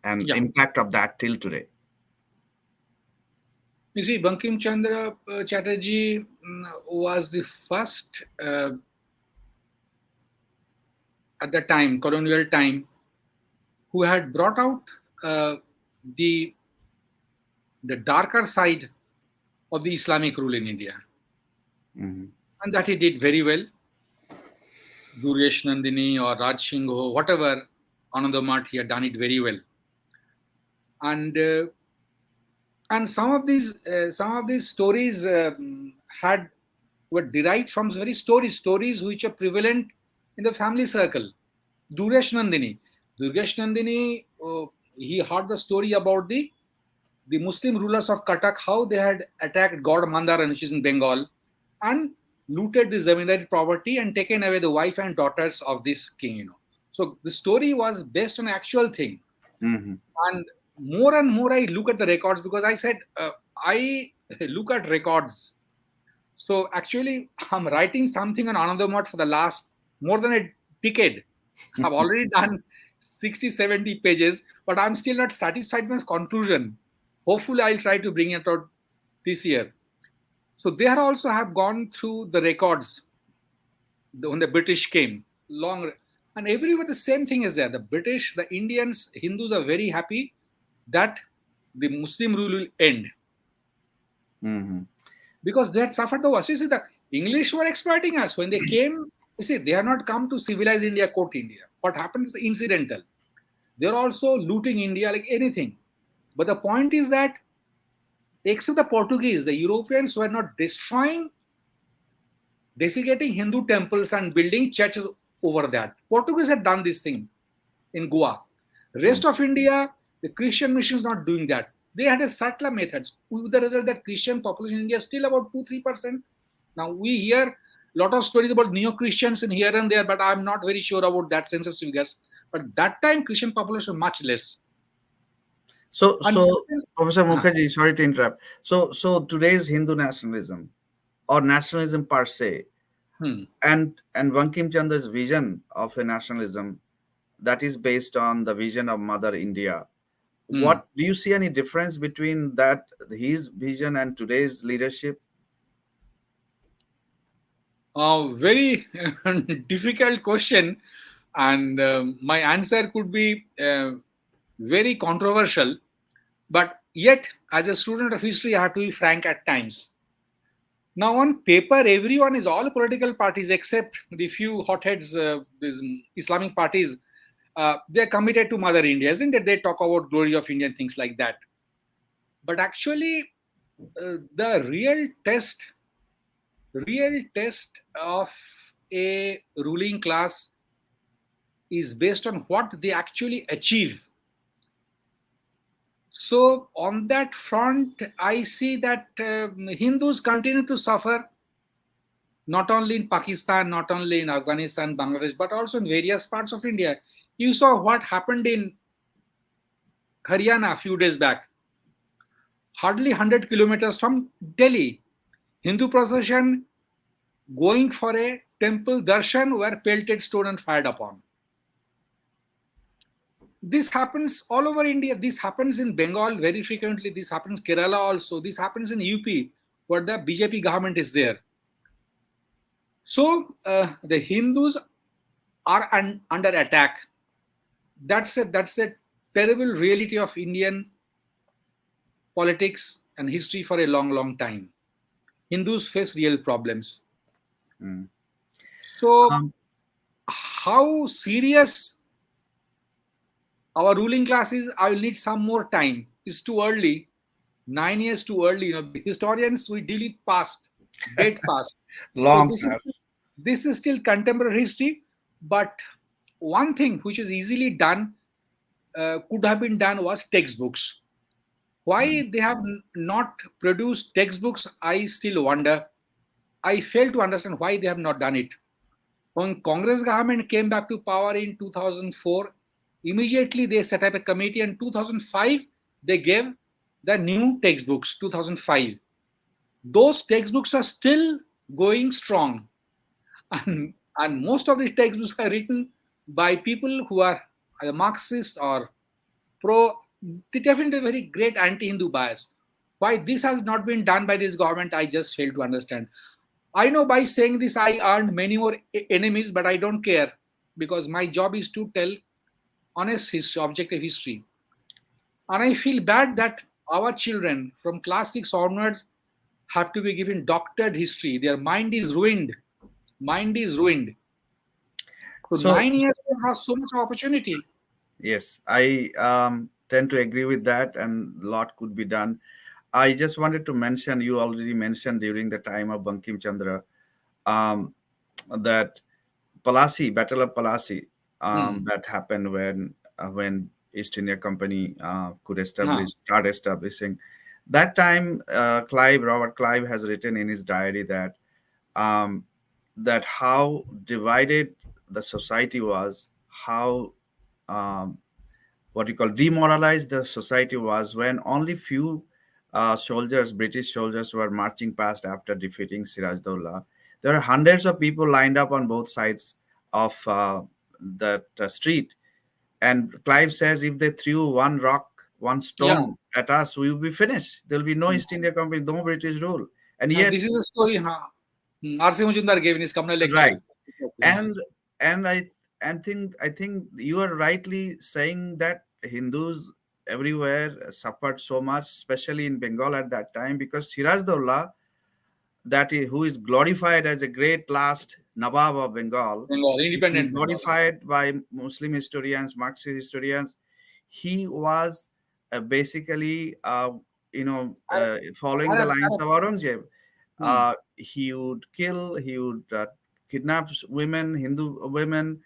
and Yeah. impact of that till today? You see, Bankim Chandra Chattopadhyay was the first at the time, colonial time, who had brought out uh, the the darker side of the Islamic rule in India, Mhm. and that he did very well. Duresh Nandini or Raj Singh, whatever, Anandamat, he had done it very well. And some of these stories had were derived from very stories which are prevalent in the family circle. Duresh Nandini, Durgesh Nandini, he heard the story about the Muslim rulers of Katak, how they had attacked God Mandaran, which is in Bengal, and looted the zamindari property and taken away the wife and daughters of this king. So the story was based on actual thing. Mhm. And more I look at the records, because I said I look at records. So actually, I'm writing something on Anandamat for the last more than a decade. I've already done 60, 70 pages, but I'm still not satisfied with my conclusion. Hopefully, I'll try to bring it out this year. So they also have gone through the records when the British came. And everywhere the same thing is there. The British, the Indians, Hindus are very happy that the Muslim rule will end, Mhm. because they had suffered the worst. You see, the English were exploiting us when they came. You see, they have not come to civilize India, quote India. What happens is incidental. They're also looting India like anything. But the point is that, except the Portuguese, the Europeans were not desecrating Hindu temples and building churches over that. Portuguese had done this thing in Goa. Rest of India, the Christian mission is not doing that. They had a subtler methods, with the result that Christian population in India is still about 2-3%. Now we hear a lot of stories about neo-Christians in here and there, but I'm not very sure about that census figures. But that time Christian population was much less. So, And second, Professor uh, Mukherjee, sorry to interrupt. So today's Hindu nationalism or nationalism per se, hmm, and Bankim Chandra's vision of a nationalism that is based on the vision of Mother India. hmm. What do you see any difference between that his vision and today's leadership? Very difficult question, and my answer could be very controversial. But yet, as a student of history, I have to be frank at times. Now, on paper, everyone is all political parties except the few hotheads, these Islamic parties. They're committed to Mother India, isn't it? They talk about glory of India and things like that. But actually, the real test of a ruling class is based on what they actually achieve. So, on that front, I see that Hindus continue to suffer, not only in Pakistan, not only in Afghanistan, Bangladesh, but also in various parts of India. You saw what happened in Haryana a few days back, hardly 100 kilometers from Delhi. Hindu procession going for a temple darshan were pelted stone and fired upon. This happens all over India. This happens in Bengal very frequently. This happens in Kerala also. This happens in UP, where the BJP government is there. So the Hindus are under attack. That's a terrible reality of Indian politics and history for a long, long time. Hindus face real problems. Mm. So Um, how serious Our ruling class is, I will need some more time. It's too early. 9 years too early. Historians, we deal with past, dead past. So Long past. this is still contemporary history. But one thing which is easily done, could have been done, was textbooks. Why they have not produced textbooks, I still wonder. I fail to understand why they have not done it. When Congress government came back to power in 2004, immediately they set up a committee, and 2005 they gave the new textbooks. 2005, those textbooks are still going strong, and most of these textbooks are written by people who are either Marxist or pro. They definitely very great anti-Hindu bias. Why this has not been done by this government, I just fail to understand. I know by saying this I earned many more enemies, but I don't care, because my job is to tell honest history, objective history. And I feel bad that our children from class 6 onwards have to be given doctored history. Their mind is ruined. Mind is ruined. So So 9 years has so much opportunity. yes, I tend to agree with that, and a lot could be done. I just wanted to mention, you already mentioned during the time of Bankim Chandra, um, that Palasi, Battle of Palasi, that happened when East India Company could start establishing. That time, Robert Clive has written in his diary um, that how divided the society was, how um, what you call demoralized the society was, when only few soldiers, British soldiers, were marching past after defeating Siraj-Dowlah. There are hundreds of people lined up on both sides of that street. And Clive says if they threw one rock, one Yeah. stone at us, we will be finished. There will be no East India Company, no British rule. And Now, yet, this is a story R.C. Majumdar gave in his communal lecture. right. And I think you are rightly saying that Hindus everywhere suffered so much, especially in Bengal at that time, because Siraj-Dowlah, who is glorified as a great last Nawab of Bengal, Bengal, is independent Bengal. glorified by Muslim historians, Marxist historians. He was basically, following the Arab, lines Arab. of Aurangzeb. Hmm. He would kill, he would kidnap women, Hindu women.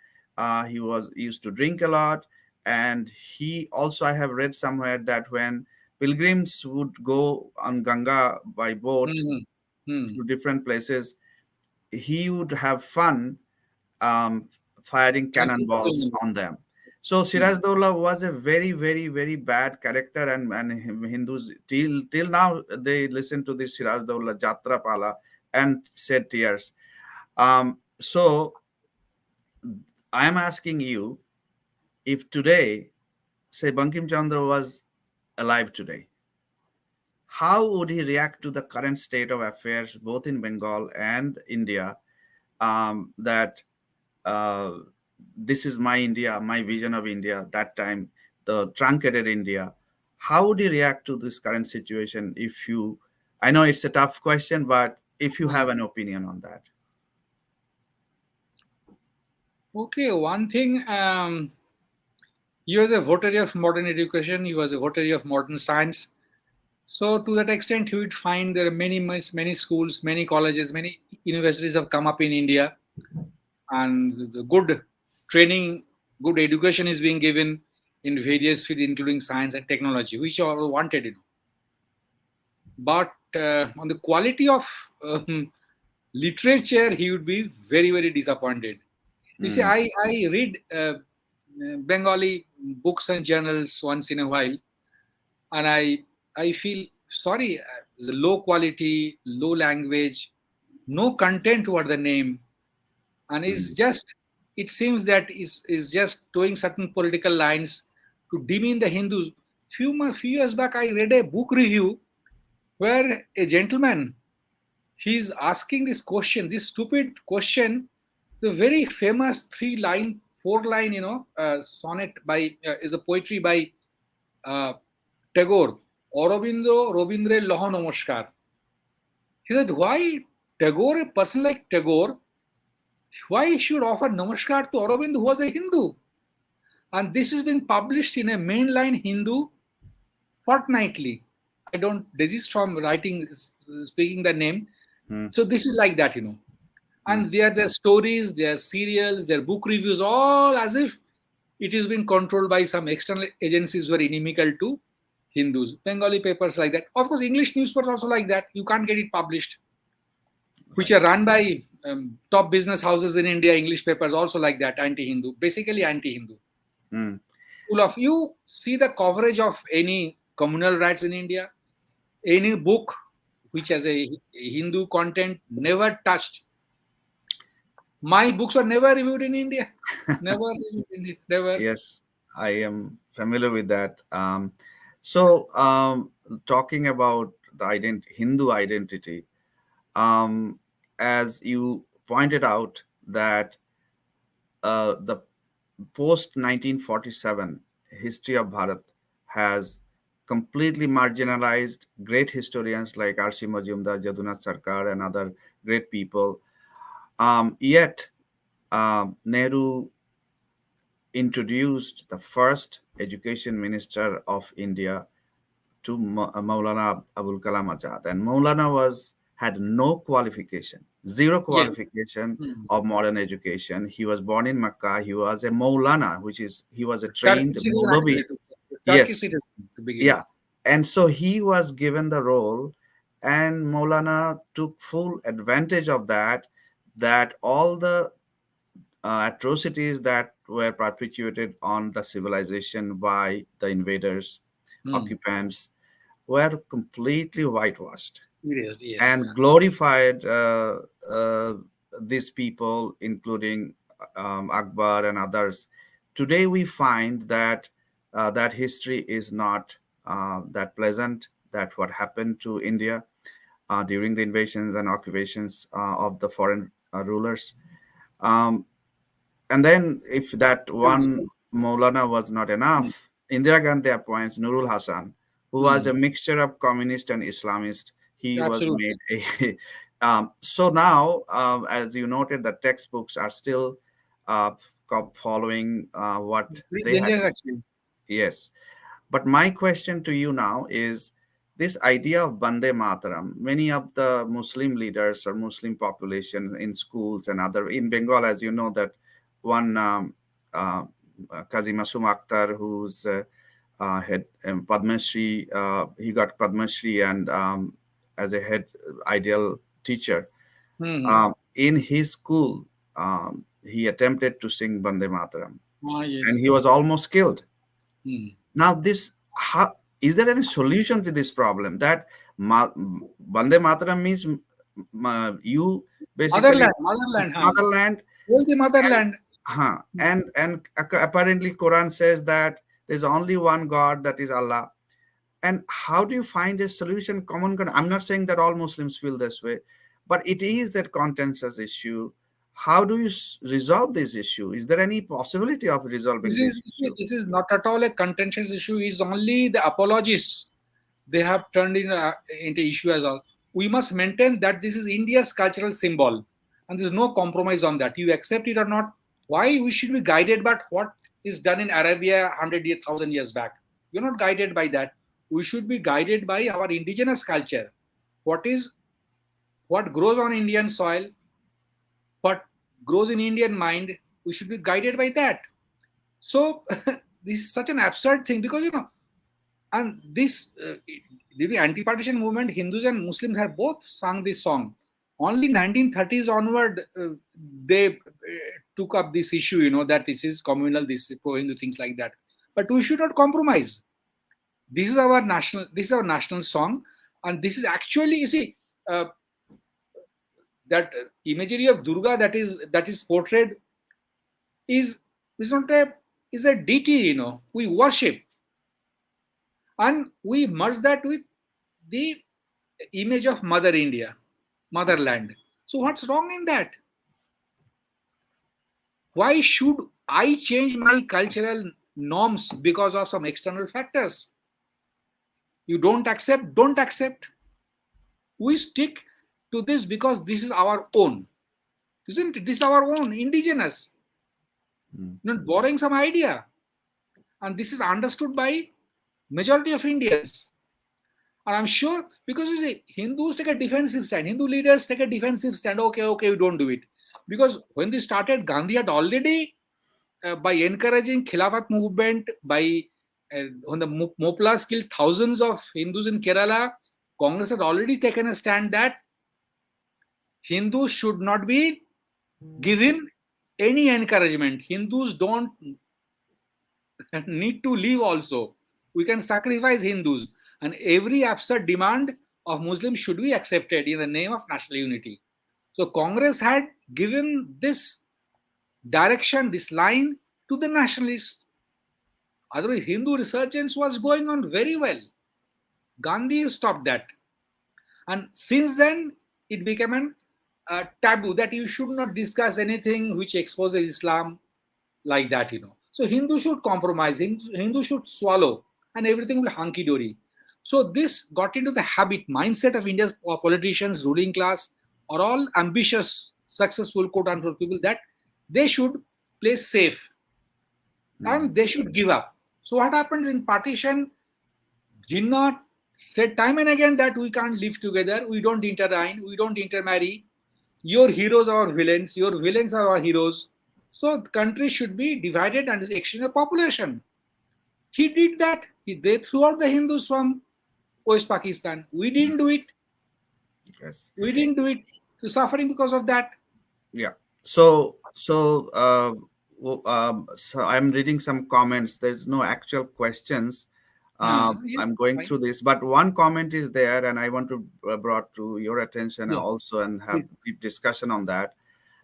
He was used to drink a lot, and he also, I have read somewhere that when pilgrims would go on Ganga by boat Hmm. Hmm. to different places, he would have fun um, firing And shoot the cannonballs women. on them. So Hmm. Siraj-Dowlah was a very, very, very bad character, and Hindus till now they listen to this Siraj-Dowlah Jatra Pala and shed tears. So I am asking you, if today, say Bankim Chandra was alive today, how would he react to the current state of affairs both in Bengal and India? That uh, this is my India, my vision of India, that time, the truncated India. How would you react to this current situation if you, I know it's a tough question, but if you have an opinion on that? Okay, one thing. He was a votary of modern education. He was a votary of modern science. So to that extent, you would find there are many schools, many colleges, many universities have come up in India, and the good training, good education is being given in various fields, including science and technology, which are wanted. But on the quality of literature, he would be very disappointed. You see, Mm, I read Bengali books and journals once in a while, and I feel sorry. The low quality, low language, no content were the name, and it's mm, just, it seems that is just towing certain political lines to demean the Hindus. Few years back, I read a book review where a gentleman, he's asking this question, this stupid question, the very famous 3 line, 4 line, sonnet by is a poetry by uh, Tagore, Aurobindo Robindre Loho Namaskar. He said, why Tagore, a person like Tagore, why he should offer Namaskar to Aurobindo, who was a Hindu? And this is being published in a mainline Hindu fortnightly. I don't desist from speaking the name. So this is like that, And they are their stories, their serials, their book reviews, all as if it is being controlled by some external agencies who are inimical to Hindus. Bengali papers like that. Of course, English newspapers also like that. You can't get it published. Which are run by top business houses in India. English papers also like that, anti-Hindu, basically anti-Hindu. Full of, you see the coverage of any communal rights in India, any book which has a Hindu content, never touched. My books were never reviewed in India. Never reviewed in India. Never. Yes, I am familiar with that. Talking about the Hindu identity, as you pointed out, that the post 1947 history of Bharat has completely marginalized great historians like R.C. Majumdar, Jadunath Sarkar, and other great people. Yet, Nehru introduced the first education minister of India to Maulana Abul Kalam Azad, and Maulana had no qualification, zero qualification of modern education. He was born in Makkah. He was a Maulana, he was a trained Maulavi. Yes, to begin. Yeah, and so he was given the role, and Maulana took full advantage of that. That all the atrocities that were perpetuated on the civilization by the invaders, occupants, were completely whitewashed and glorified these people, including Akbar and others. Today we find that that history is not that pleasant, that what happened to India during the invasions and occupations of the foreign rulers. And then, if that one Maulana was not enough, Indira Gandhi appoints Nurul Hasan, who was a mixture of communist and Islamist. He was made a. So now, as you noted, the textbooks are still following what they had. Yes. But my question to you now is this idea of Bande Mataram. Many of the Muslim leaders or Muslim population in schools and in Bengal, as you know, that one Kazi Masum Akhtar, who's head Padma Shri, he got Padma Shri, and as a head ideal teacher. In his school, he attempted to sing Bande Mataram, and he was almost killed. Now, is there any solution to this problem? That Bande Mataram means you basically motherland. The motherland. And apparently Quran says that there's only one God, that is Allah. And how do you find a solution, common ground? I'm not saying that all Muslims feel this way, but it is that contentious issue. How do you resolve this issue? Is there any possibility of resolving this issue? This is not at all a contentious issue. It's only the apologists they have turned into issue as well. We must maintain that this is India's cultural symbol, and there's no compromise on that. You accept it or not. Why we should be guided by what is done in Arabia 100 years, 1,000 years back? We're not guided by that. We should be guided by our indigenous culture. What grows on Indian soil, what grows in Indian mind, we should be guided by that. So this is such an absurd thing, because and this during anti-partition movement, Hindus and Muslims have both sung this song. Only 1930s onward, they took up this issue, that this is communal, this is pro-Hindu, things like that. But we should not compromise. This is our national song, and this is actually, you see, that imagery of Durga that is portrayed is a deity, we worship, and we merge that with the image of Mother India, motherland. So what's wrong in that? Why should I change my cultural norms because of some external factors? You don't accept. We stick to this because this is our own. Isn't it? This is our own, indigenous. Not borrowing some idea. And this is understood by majority of Indians. And I'm sure, because you see, Hindus take a defensive stand. Hindu leaders take a defensive stand. Okay, we don't do it. Because when they started, Gandhi had already, by encouraging Khilafat movement, by when the Moplas killed thousands of Hindus in Kerala, Congress had already taken a stand that Hindus should not be given any encouragement. Hindus don't need to leave also. We can sacrifice Hindus. And every absurd demand of Muslims should be accepted in the name of national unity. So Congress had given this direction, this line to the nationalists. Otherwise, Hindu resurgence was going on very well. Gandhi stopped that. And since then, it became an taboo that you should not discuss anything which exposes Islam like that. So Hindu should compromise, Hindu should swallow, and everything will hunky-dory. So this got into the habit, mindset of India's politicians, ruling class, are all ambitious, successful, quote-unquote people, that they should play safe and they should give up. So what happens in partition? Jinnah said time and again that we can't live together, we don't intertwine, we don't intermarry. Your heroes are our villains, your villains are our heroes. So the country should be divided and exchange of population. He did that. They threw out the Hindus from West Pakistan. We didn't do it. Yes. We didn't do it. We're suffering because of that. Yeah. So I'm reading some comments. There's no actual questions. I'm going fine. through this, but one comment is there, and I want to brought to your attention also and have deep discussion on that.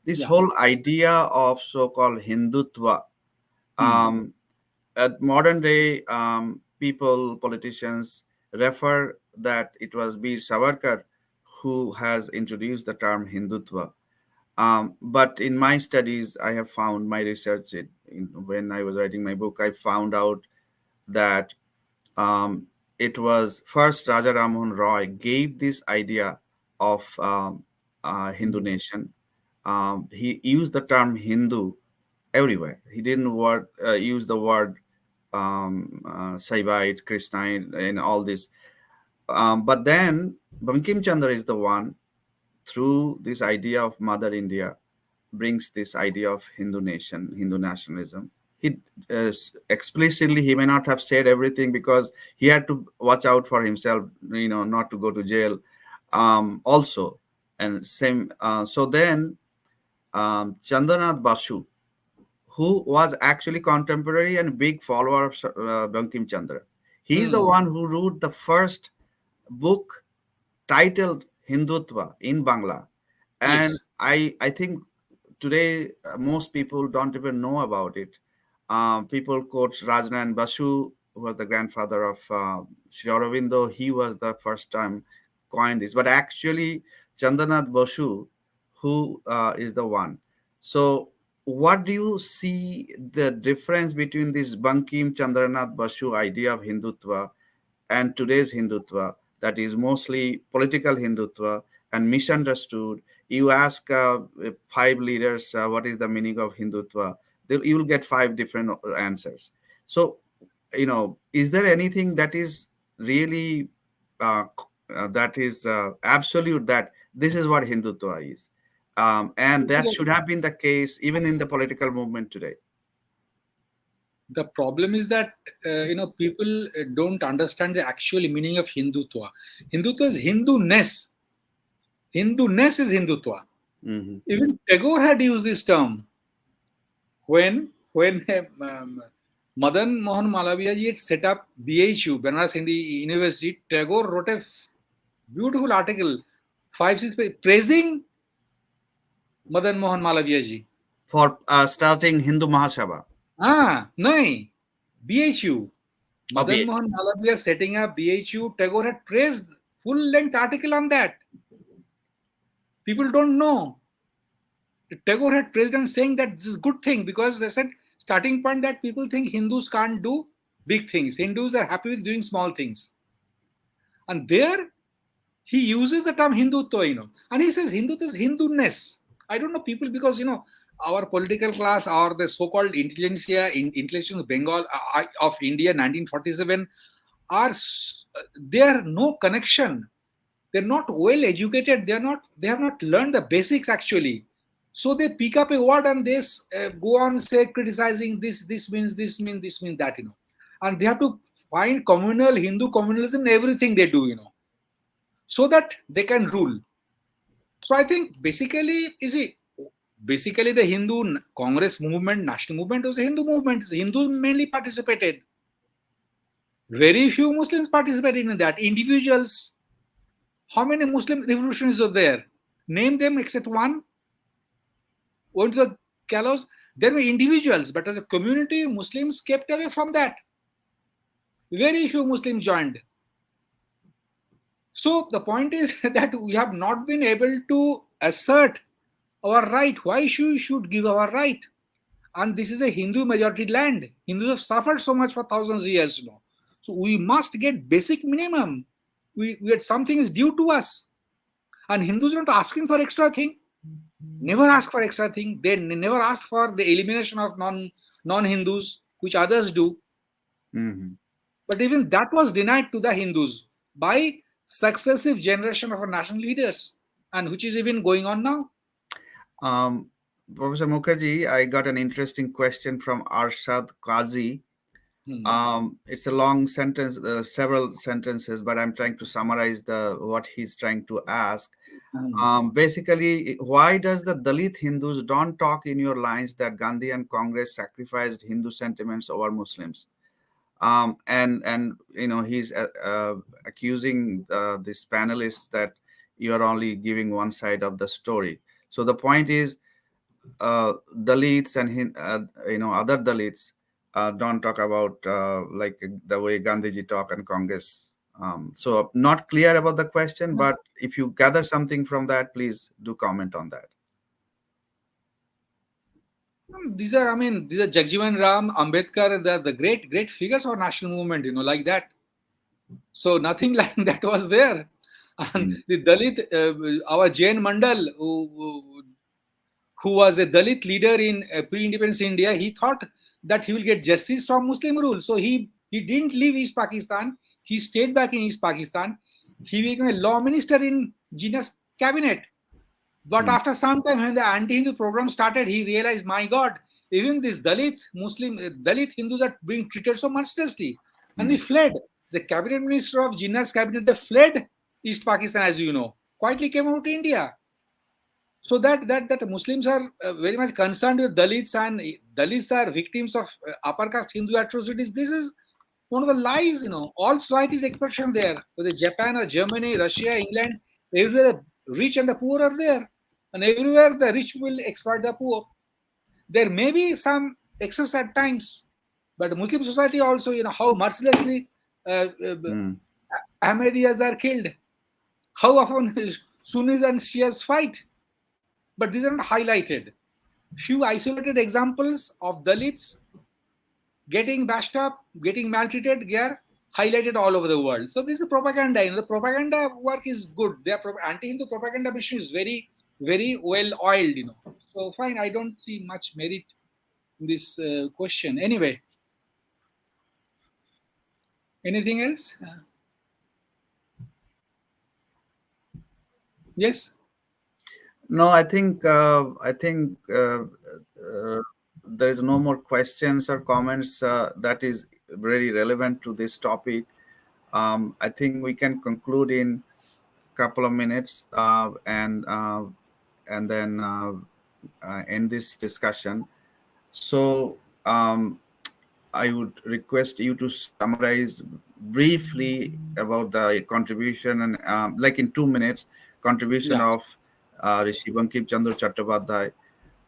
This whole idea of so-called Hindutva. At modern day, people, politicians refer that it was Bir Savarkar who has introduced the term Hindutva. But in my studies, I have found my research, when I was writing my book, I found out that it was first Raja Rammohun Roy gave this idea of Hindu nation. He used the term Hindu everywhere. He didn't use the word Saivite, Krishnite, and all this. But then Bankim Chandra is the one, through this idea of Mother India, brings this idea of Hindu nation, Hindu nationalism. He explicitly, he may not have said everything because he had to watch out for himself, not to go to jail. Also, and same. So then, Chandranath Basu, who was actually contemporary and big follower of Bankim Chandra, he is the one who wrote the first book titled Hindutva in Bangla. And I think today most people don't even know about it. People quote Rajnayan Basu, who was the grandfather of Sri Aurobindo. He was the first time coined this, but actually Chandranath Basu, who is the one. So what do you see the difference between this Bankim Chandranath Basu idea of Hindutva and today's Hindutva, that is mostly political Hindutva and misunderstood? You ask 5 leaders what is the meaning of Hindutva, you will get 5 different answers. So, is there anything that is really absolute, that this is what Hindutva is? And that should have been the case even in the political movement today. The problem is that people don't understand the actual meaning of Hindutva. Hindutva is Hindu-ness. Hindu-ness is Hindutva. Even Tagore had used this term when Madan Mohan Malaviya ji had set up BHU, Banaras Hindi University. Tagore wrote a beautiful article, 5-6 pages, praising Madan Mohan Malaviya ji for starting Hindu Mahasabha. No, BHU. Madan Mohan Malaviya setting up BHU, Tagore had praised, full-length article on that. People don't know. Tagore had praised and saying that this is a good thing, because they said, starting point that people think Hindus can't do big things. Hindus are happy with doing small things. And there, he uses the term Hindutva, and he says Hindutva is Hindu-ness. I don't know people, because, our political class or the so-called intelligentsia intellectuals of Bengal of India 1947 they are no connection. They're not well educated. They have not learned the basics actually. So they pick up a word and they go on say criticizing this means that, and they have to find communal Hindu communalism in everything they do, so that they can rule. So I think basically the Hindu Congress movement, national movement was a Hindu movement. Hindus mainly participated. Very few Muslims participated in that. Individuals. How many Muslim revolutions are there? Name them except one. Went to the gallows. There were individuals, but as a community, Muslims kept away from that. Very few Muslims joined. So the point is that we have not been able to assert our right. Why should give our right? And this is a Hindu majority land. Hindus have suffered so much for thousands of years now. So we must get basic minimum. We something is due to us. And Hindus are not asking for extra thing. Never ask for extra thing. They never ask for the elimination of non-Hindus, which others do. Mm-hmm. But even that was denied to the Hindus by successive generation of our national leaders, and which is even going on now. Professor Mukherjee, I got an interesting question from Arshad Qazi. It's a long sentence, several sentences, but I'm trying to summarize what he's trying to ask. Basically, why does the Dalit Hindus don't talk in your lines that Gandhi and Congress sacrificed Hindu sentiments over Muslims? And he's accusing these panelists that you are only giving one side of the story. So the point is, Dalits and other Dalits don't talk about like the way Gandhiji talk and Congress. So not clear about the question, but if you gather something from that, please do comment on that. These are Jagjivan Ram, Ambedkar, the great figures of national movement, like that. So nothing like that was there. And the Dalit, our Jain Mandal, who was a Dalit leader in pre-independence India, he thought that he will get justice from Muslim rule. So he didn't leave East Pakistan. He stayed back in East Pakistan. He became a law minister in Jinnah's cabinet. But after some time, when the anti-Hindu program started, he realized, my God, even these Dalit Hindus are being treated so mercilessly. And they fled. The cabinet minister of Jinnah's cabinet, they fled East Pakistan, as you know, quietly came out to India. So that Muslims are very much concerned with Dalits, and Dalits are victims of upper caste Hindu atrocities. This is one of the lies, All societies expression there. Whether Japan or Germany, Russia, England, everywhere the rich and the poor are there. And everywhere the rich will exploit the poor. There may be some excess at times, but Muslim society also, how mercilessly Ahmadiyas are killed. How often Sunnis and Shias fight. But these are not highlighted. Few isolated examples of Dalits getting bashed up, getting maltreated, they are highlighted all over the world. So this is propaganda. The propaganda work is good. Their anti-Hindu propaganda machine is very, very well oiled. So fine, I don't see much merit in this question. Anyway, anything else? Yes. No, I think there is no more questions or comments that is very relevant to this topic. I think we can conclude in a couple of minutes and then end this discussion. So I would request you to summarize briefly about the contribution and like in 2 minutes contribution of Rishi Bankim Chandra Chattopadhyay,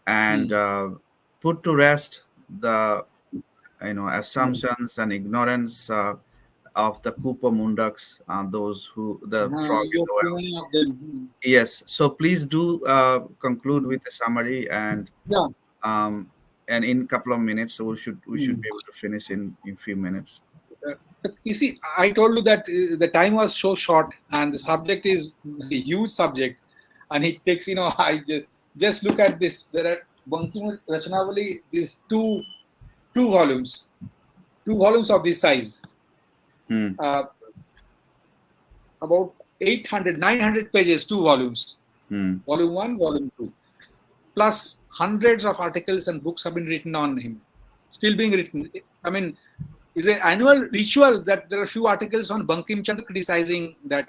and put to rest the assumptions and ignorance of the Kupa Mundaks, those who the frog in the well. Yes, so please do conclude with a summary and in a couple of minutes, so we should be able to finish in few minutes. But you see, I told you that the time was so short and the subject is a huge subject, and it takes, I just look at this. There are Bankim Rachanavali, these two volumes of this size, about 900 pages, 2 volumes, volume 1, volume 2, plus hundreds of articles and books have been written on him, still being written. I mean, it's an annual ritual that there are few articles on Bankim Chandra criticizing that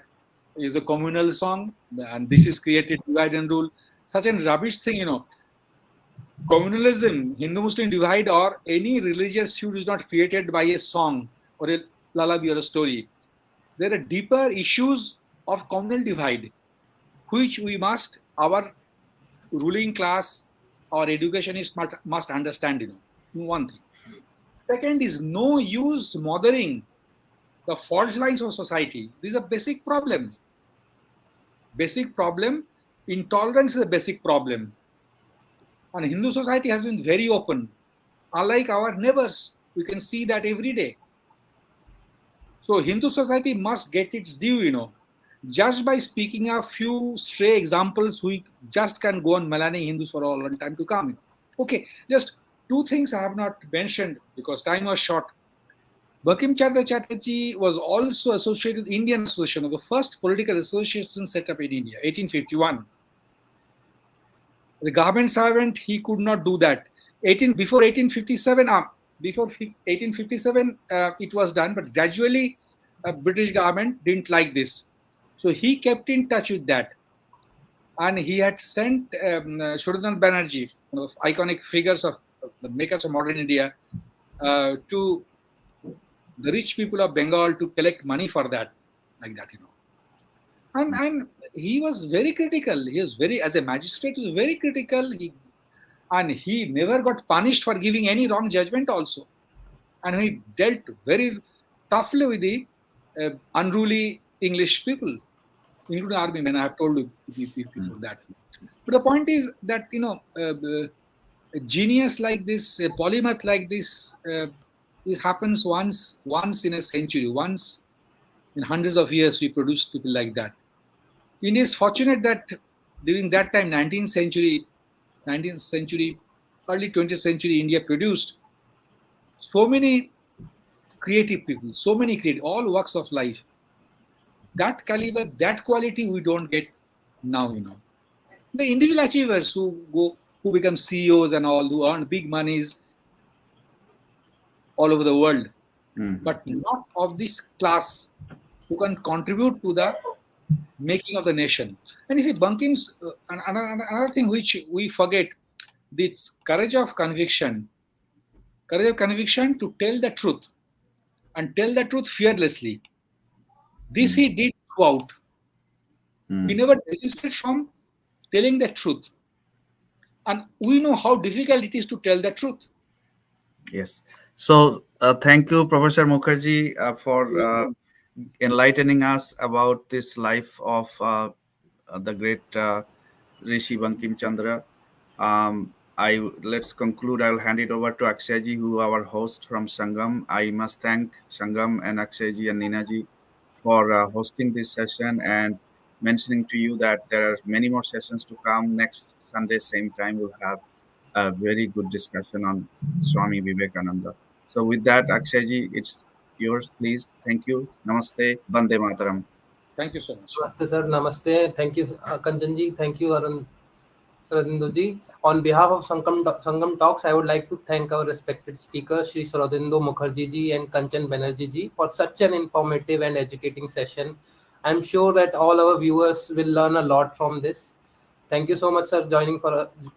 is a communal song and this is created divide and rule. Such a rubbish thing, Communalism, Hindu-Muslim divide, or any religious feud is not created by a song or a lullaby or a story. There are deeper issues of communal divide, which our ruling class or educationists must understand, one thing. Second is no use mothering the fault lines of society. This is a basic problem. Intolerance is a basic problem. And Hindu society has been very open. Unlike our neighbors, we can see that every day. So Hindu society must get its due, Just by speaking a few stray examples, we just can go on maligning Hindus for a long time to come. Okay, just 2 things I have not mentioned because time was short. Bankim Chandra Chattopadhyay was also associated with Indian Association, of the first political association set up in India, 1851. The government servant, he could not do that. Before 1857, it was done, but gradually British government didn't like this. So he kept in touch with that. And he had sent Shodhanan Banerjee, one of iconic figures of the makers of modern India, to the rich people of Bengal to collect money for that, like that, And he was very critical. He was as a magistrate, he was very critical. He never got punished for giving any wrong judgment also. And he dealt very toughly with the unruly English people, including army men. I have told you people that. But the point is that, a genius like this, a polymath like this, this happens once in a century, once in hundreds of years we produce people like that. India is fortunate that during that time, 19th century, early 20th century, India produced so many creative people, all walks of life. That caliber, that quality we don't get now, The individual achievers who become CEOs and all, who earn big monies all over the world, but not of this class who can contribute to the making of the nation. And you see, Bankim's another thing which we forget, this courage of conviction to tell the truth and tell the truth fearlessly. This he did throughout. He never desisted from telling the truth. And we know how difficult it is to tell the truth. Yes. So thank you, Professor Mukherjee, for enlightening us about this life of the great Rishi Bankim Chandra. Let's conclude. I'll hand it over to Akshayji, who our host from Sangam. I must thank Sangam and Akshayji and Ninaji for hosting this session and mentioning to you that there are many more sessions to come. Next Sunday, same time, we'll have a very good discussion on Swami Vivekananda. So with that, Akshayji, it's yours, please. Thank you. Namaste. Bande Mataram. Thank you so much. Namaste, sir. Namaste. Thank you, Kanchanji. Thank you, Arun Saradinduji. On behalf of Sangam Talks, I would like to thank our respected speaker, Shri Saradindu Mukherjee ji and Kanchan Banerjee ji, for such an informative and educating session. I'm sure that all our viewers will learn a lot from this. Thank you so much, sir,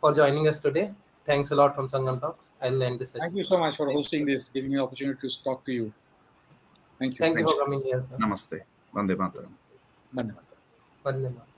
for joining us today. Thanks a lot from Sangam Talks. I'll end this session. Thank you so much for hosting this, giving me an opportunity to talk to you. Thank you. Thank you for coming here, sir. Namaste. Bande Mataram. Bande Mataram. Bande Mataram.